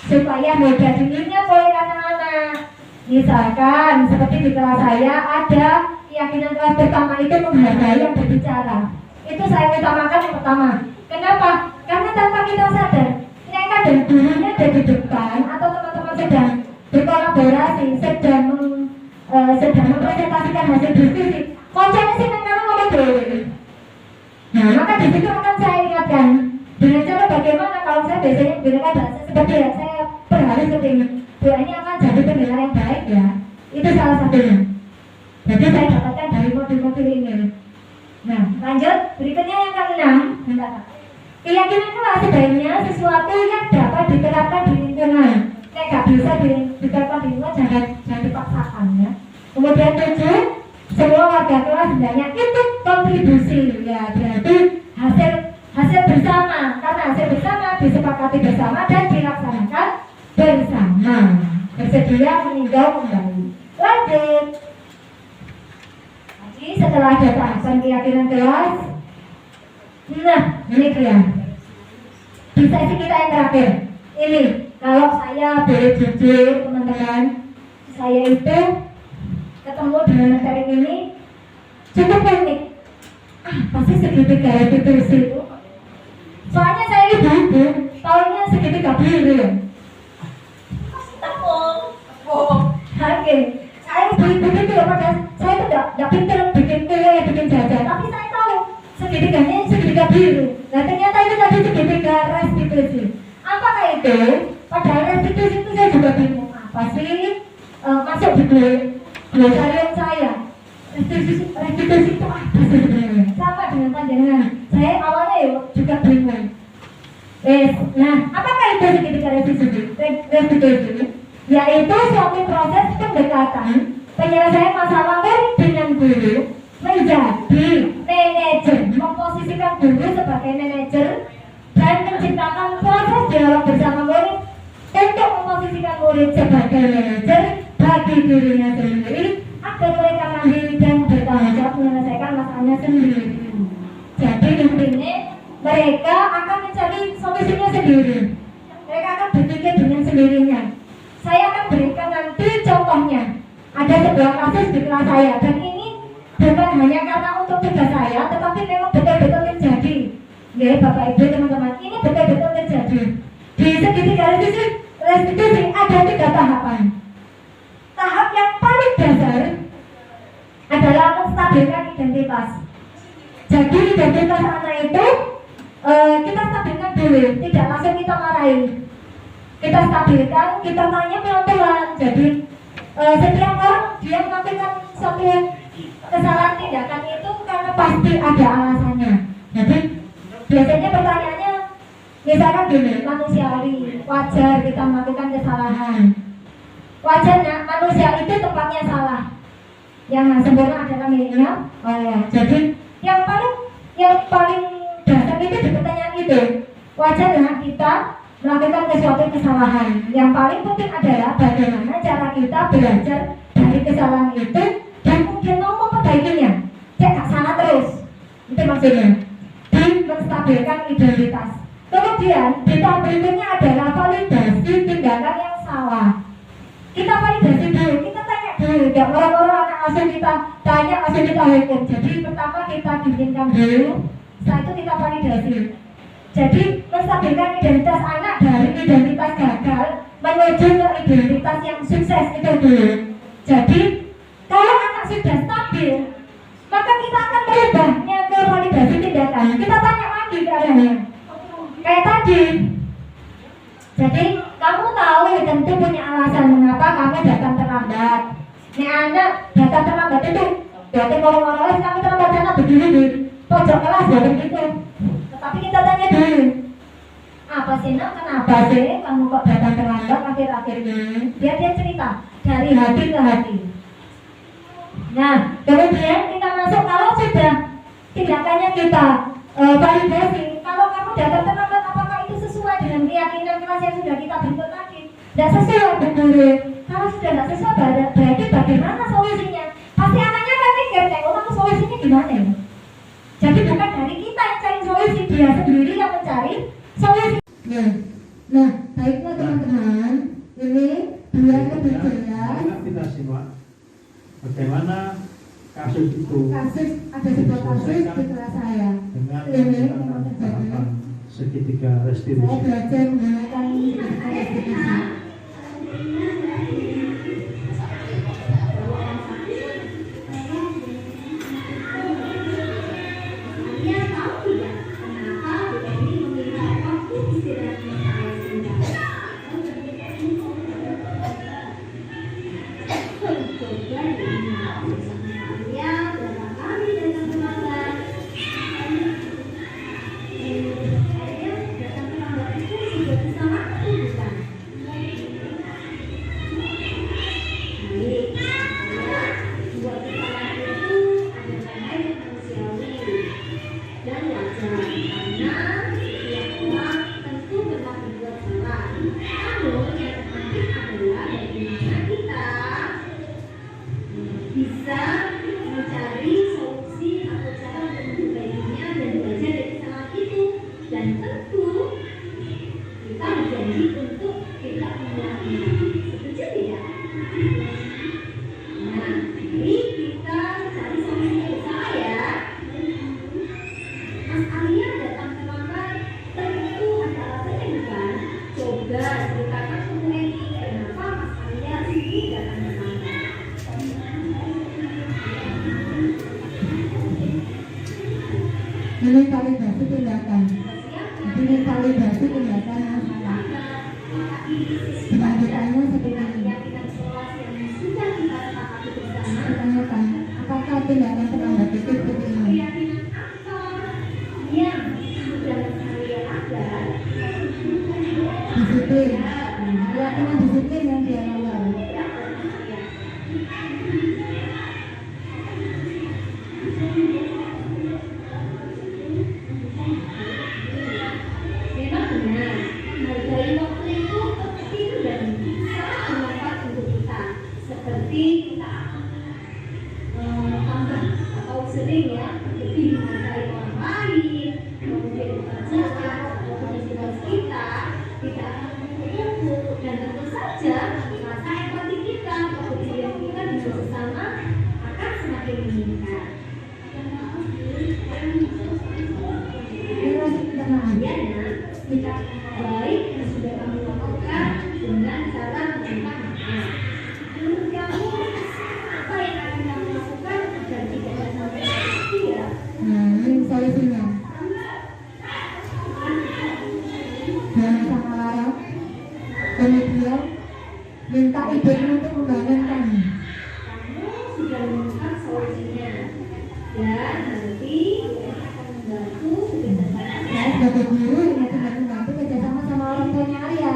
supaya mudah diingat oleh anak-anak. Misalkan seperti di kelas saya ada keyakinan kelas pertama itu menghargai yang berbicara. Itu saya utamakan yang pertama. Kenapa? Karena tanpa kita sadar, mereka dan gurunya ada di depan atau teman-teman sedang berkolaborasi, sedang mempresentasikan hasil diskusi. Konsepnya sih karena ngomong boleh. Nah, maka di situ akan saya ingatkan dengan cara bagaimana kalau saya biasanya menggunakan bahasa seperti yang saya berharap seperti ini. Doanya akan jadi pendengar yang baik ya. Itu salah satunya. Jadi saya dapatkan dari modul-modul ini. Nah, lanjut berikutnya yang keenam. Keyakinan kelas sebaiknya sesuatu yang dapat diterapkan di lingkungan. Gak bisa diterapkan di lingkungan, jangan dipaksakan ya. Kemudian 7, semua warga kelas hendaknya ikut kontribusi ya, berarti hasil bersama, karena hasil bersama disepakati bersama dan dilaksanakan bersama, bersedia meninjau kembali. Lanjut lagi setelah ada tahapan keyakinan kelas. Nah ini dia di sesi kita yang terakhir ini. Kalau saya boleh jujur teman-teman, saya itu ketemu dengan materi ini cukup unik. Pasti segitiga restitusi itu. Soalnya saya ibu-ibu, tahunya segitiga biru ya. Oke, saya ibu-ibu itu ya, pada saya itu tidak pintar bikin kue, bikin jajan, tapi saya tahu segitiganya segitiga biru. Nah ternyata itu tadi segitiga restitusi. Apakah itu? Padahal restitusi itu saya juga bingung. Apa sih masuk di glosarium saya? Restitusi itu apa sebenarnya? Sama dengan panjangan. Saya awalnya ya juga bingung. Nah, apakah itu segitiga restitusi? Yaitu suatu proses pendekatan penyelesaian masalah murid dengan guru menjadi manajer, memposisikan guru sebagai manajer dan menciptakan proses dialog bersama murid untuk memposisikan murid sebagai manajer bagi dirinya sendiri agar mereka mandiri dan bertanggung jawab menyelesaikan masalahnya sendiri. Jadi intinya mereka akan mencari solusinya sendiri. Mereka akan berpikir dengan sendirinya. Saya akan berikan nanti contohnya. Ada sebuah kasus di kelas saya dan ini bukan hanya karena untuk tugas saya, tetapi memang betul-betul terjadi. Ya Bapak Ibu teman-teman, ini betul-betul terjadi. Di segitiga restitusi ada 3 tahapan. Tahap yang paling dasar adalah menstabilkan identitas. Jadi identitas anak itu kita stabilkan dulu, tidak langsung kita marahin. Kita stabilkan, kita tanya pelan-pelan. Jadi setiap orang dia melakukan suatu kesalahan tindakan itu karena pasti ada alasannya. Jadi biasanya pertanyaannya misalkan gini, manusiawi, wajar kita melakukan kesalahan. Wajarnya manusia itu tempatnya salah. Yang sempurna adalah miliknya. Jadi yang paling dasar itu di pertanyaan itu. Wajarnya kita melakukan sesuatu kesalahan. Yang paling penting adalah bagaimana cara kita belajar dari kesalahan itu dan kemudian mau memperbaikinya. Cek salah terus. Itu maksudnya. Dan menstabilkan identitas. Kemudian di tahap berikutnya adalah validasi tindakan yang salah. Kita validasi dulu, kita tanya dulu, tidak orang-orang anak langsung kita tanya langsung kita hukum. Jadi pertama kita diinginkan dulu, setelah itu kita validasi. Jadi menstabilkan identitas anak dari identitas gagal menuju ke identitas yang sukses itu dulu. Jadi kalau anak sudah stabil, maka kita akan merubahnya ke validasi tindakan. Kita tanya lagi keadaannya. Kayak tadi. Jadi kamu tahu tentu punya alasan mengapa kamu datang terlambat. Nih anak datang terlambat itu berarti orang-orang kamu terlambat karena berdiri di pojok kelas ya begitu. Tetapi kita tanya dulu, apa sih nak, kenapa sih kamu kok datang terlambat akhir-akhir ini? Biar dia cerita dari hati ke hati. Nah, kemudian kita masuk kalau sudah tindakannya kita validasi. Kalau kamu datang terlambat, apakah itu sesuai dengan keyakinan kelas yang sudah kita bentuk tadi? Tidak sesuai, Bu Guru. Kalau sudah tidak sesuai, berarti bagaimana solusinya? Pasti anaknya akan mikir, kamu solusinya gimana ya? Jadi bukan dari kita yang cari solusi, dia sendiri yang mencari solusi. Nah, baiklah teman-teman, ini dua lebih jelas. Kita simak bagaimana kasus itu. Kasus ada sebuah kasus di kelas saya. Dengan Ini menggunakan tahapan segitiga saya restitusi. belajar menggunakan segitiga restitusi. bisa mencari solusi atau cara untuk memperbaikinya dan belajar dari kesalahan itu, dan tentu kita berjanji untuk tidak mengulanginya. Setuju tidak? Nah, mari kita cari solusinya bersama ya. Mas Arya datang terlambat, tentu ada alasannya bukan? Coba ceritakan ke Bu Eni kenapa Mas Arya ini datang terlambat. Ini validasi tindakan. Ini validasi tindakan yang salah. Selanjutnya seperti ini. Ditanyakan, apakah tindakan terlambat itu seperti ini? Disiplin. Keyakinan disiplin yang dia lakukan. Memang benar, menghargai waktu itu penting dan sangat bermanfaat untuk kita. Seperti kita tambah atau sering ya, lebih menghargai orang lain, kemudian pekerjaan atau tugas kita, tidak mengumpul, dan tentu saja rasa empati kita, kepedulian kita dengan sesama akan semakin meningkat. Kemudian kita baik yang sudah kamu lakukan dengan cara meminta maaf. Menurut kamu apa yang akan kamu lakukan agar tidak ada sampai seperti ya? Ini solusinya. Jangan sama larang. Kemudian minta idenya untuk membangunkan. Kamu sudah menemukan solusinya, dan nanti akan membantu kebiasaan Saya sebagai guru ini sudah membantu kerjasama sama orang tuanya Arya.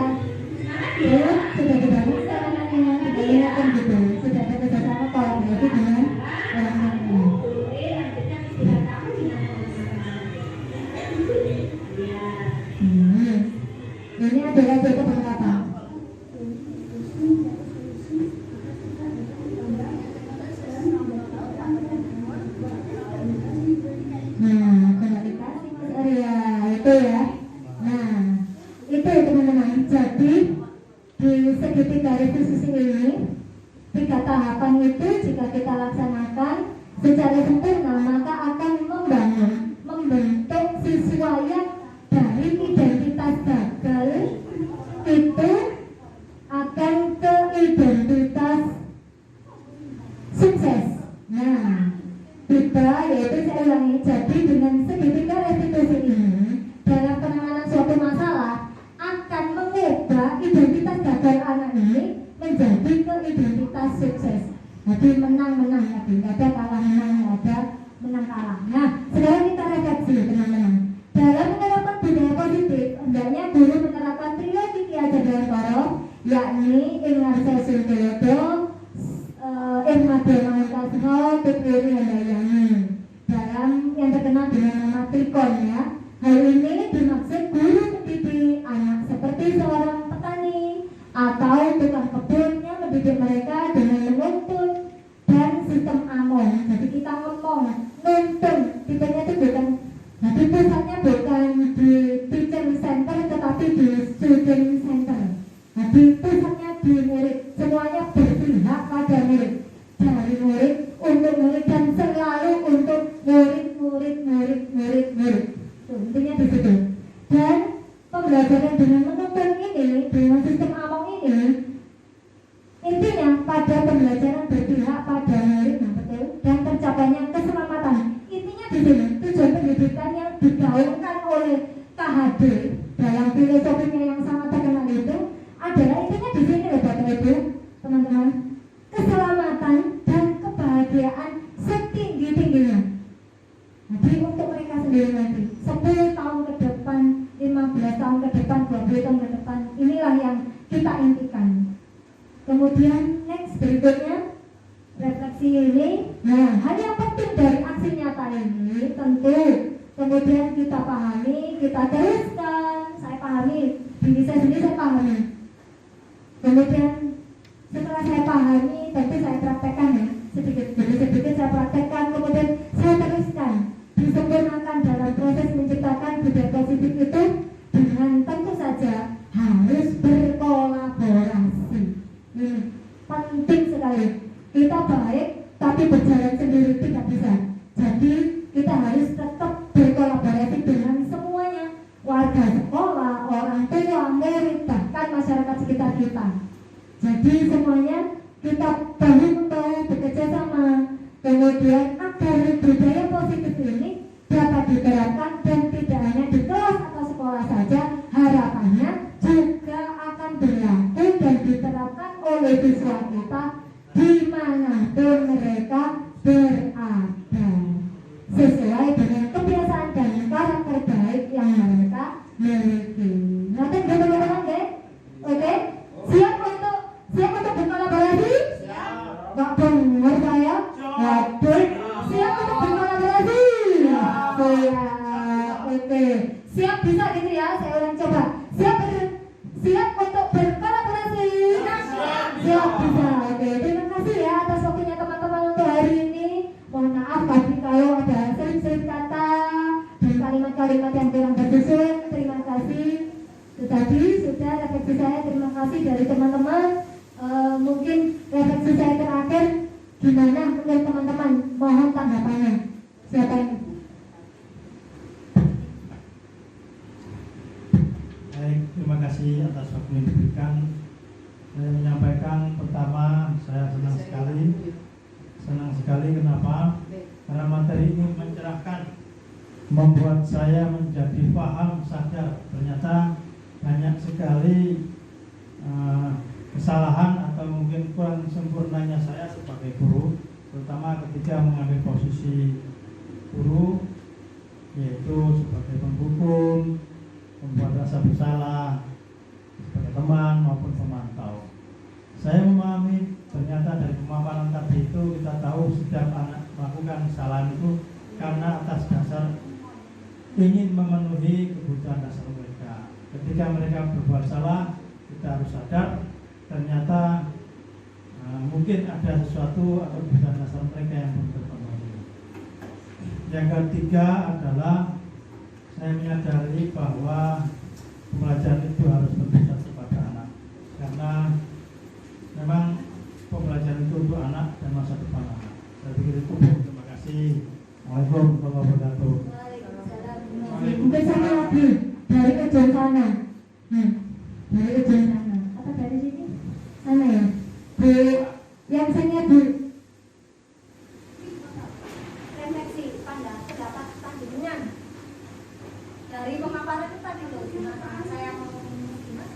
Terus sudah dibangun anaknya, sudah ingatkan gitu. Sudah ada kerjasama kolaborasi dengan orang tuanya. boleh lanjutkan istilah kamu dengan teman-teman. Ini adalah contoh perkataan. Nah, kena dikasih Mas Arya, itu ya. ketika restitusi ini 3 tahapan itu jika kita laksanakan secara sempurna maka akan membentuk siswa yang dari identitas gagal itu akan ke identitas sukses. Nah, kita yaitu saya ulangi, jadi dengan segitiga restitusi ini dalam penanganan suatu masalah akan mengubah identitas gagal anak ini menjadi ke identitas sukses. Jadi menang-menang lagi, tidak ada kalah menang, tidak ada menang kalah. Nah, sekarang kita refleksi teman-teman. Dalam menerapkan budaya positif, hendaknya guru menerapkan trilogi Ki Hajar Dewantara, yakni Ingarsa Sundoyodo, Irmada Mangasho, Tutwiri Handayani, dalam yang terkenal dengan nama Trikon ya. Hal ini dimaksud guru mendidik anak seperti seorang petani atau tukang kebun yang mendidik mereka dengan menuntun dan sistem among. Jadi kita ngomong, nuntun, tipenya itu bukan, jadi pusatnya bukan di teacher center tetapi di student center. Jadi pusatnya di murid, semuanya berpihak pada murid, dari murid untuk murid dan selalu untuk murid. Intinya di situ. Dan pembelajaran dengan menuntun ini, dengan sistem among ini, intinya pada pembelajaran berpihak pada murid, nah betul, dan tercapainya keselamatan. Intinya di sini tujuan pendidikan yang digaungkan oleh KHD dalam filosofinya yang sangat terkenal itu adalah intinya di sini loh Bapak Ibu, teman-teman, keselamatan dan kebahagiaan setinggi-tingginya. Jadi untuk mereka sendiri nanti 10 tahun ke depan, 15 tahun ke depan, 20 tahun ke depan, inilah yang kita impikan. Kemudian next berikutnya refleksi ini. Nah, hal yang penting dari aksi nyata ini tentu kemudian kita pahami, kita teruskan. Saya pahami, diri saya sendiri saya pahami. Kemudian setelah saya pahami, tentu saya praktekkan ya, sedikit demi sedikit saya praktekkan, kemudian saya teruskan, disempurnakan dalam proses menciptakan budaya positif itu dengan tentu saja harus berkolaborasi. Penting sekali. Kita baik tapi berjalan sendiri tidak bisa. Jadi kita harus tetap berkolaborasi dengan semuanya, warga sekolah, orang tua, murid, bahkan masyarakat sekitar kita. Jadi semuanya kita bahu-membahu bekerja sama. Kemudian agar budaya positif ini dapat diterapkan dan tidak hanya di kelas atau sekolah saja, harapannya juga akan berlaku dan diterapkan oleh siswa kita dimanapun mereka berada, sesuai dengan kebiasaan dan karakter baik yang mereka miliki. Nanti teman-teman deh, oke? Siap untuk berkolaborasi? Gak benar saya? Waduh, siap untuk berkolaborasi? Siap, oke. Siap bisa gitu ya, saya ulang coba. Siap untuk berkolaborasi? Siap bisa, oke. Terima kasih ya atas waktunya teman-teman untuk hari ini. Mohon maaf tadi kalau ada selip-selip kata dan kalimat-kalimat yang kurang bersusun. Terima kasih. Tadi sudah refleksi saya, terima kasih dari teman-teman. Mungkin refleksi saya terakhir gimana menurut teman-teman, mohon tanggapannya. Siapa ini? Baik, terima kasih atas waktu yang diberikan. Saya menyampaikan pertama, saya senang sekali. Kenapa? Karena materi ini mencerahkan, membuat saya menjadi paham, sadar ternyata banyak sekali kesalahan atau mungkin kurang sempurnanya saya sebagai guru, terutama ketika mengambil posisi guru, yaitu sebagai penghukum, membuat rasa bersalah sebagai teman maupun pemantau. Saya memahami ternyata dari pemaparan tadi itu kita tahu setiap anak melakukan kesalahan itu karena atas dasar ingin memenuhi kebutuhan dasar mereka. Ketika mereka berbuat salah, kita harus sadar ternyata mungkin ada sesuatu atau kebutuhan dasar mereka yang belum terpenuhi. Yang ketiga adalah saya menyadari bahwa pembelajaran itu harus berpusat kepada anak, karena Bu, yang sini Bu. Refleksi pada pendapat panjenengan dari pemaparan itu tadi loh, gimana saya mau gimana?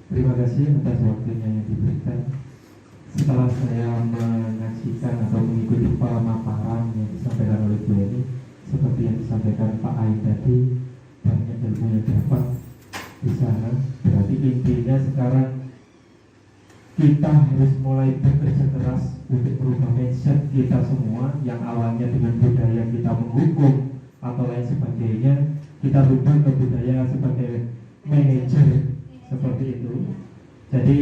Terima kasih atas waktunya yang diberikan. Setelah saya menyaksikan atau mengikuti pemaparan yang disampaikan oleh Bu Eni, seperti yang disampaikan Pak Ain tadi, banyak ilmu yang dapat di sana. Berarti intinya sekarang kita harus mulai bekerja keras untuk merubah mindset kita semua yang awalnya dengan budaya kita menghukum atau lain sebagainya, kita rubah ke budaya sebagai manajer seperti itu. Jadi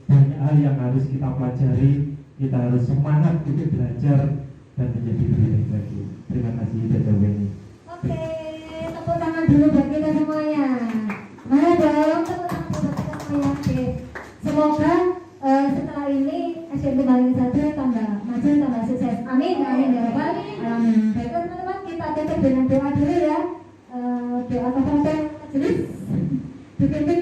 banyak hal yang harus kita pelajari, kita harus semangat untuk belajar dan menjadi lebih baik lagi. Terima kasih Dada Weni. Oke, tepuk tangan dulu buat kita semuanya. Mana dong, tepuk tangan buat kita semuanya. Oke, semoga setelah ini SMP Bali 1 tambah maju, tambah sukses. Amin, amin ya Rabbal alamin. Baik teman-teman, kita tutup dengan doa dulu ya. Doa kepada majelis dipimpin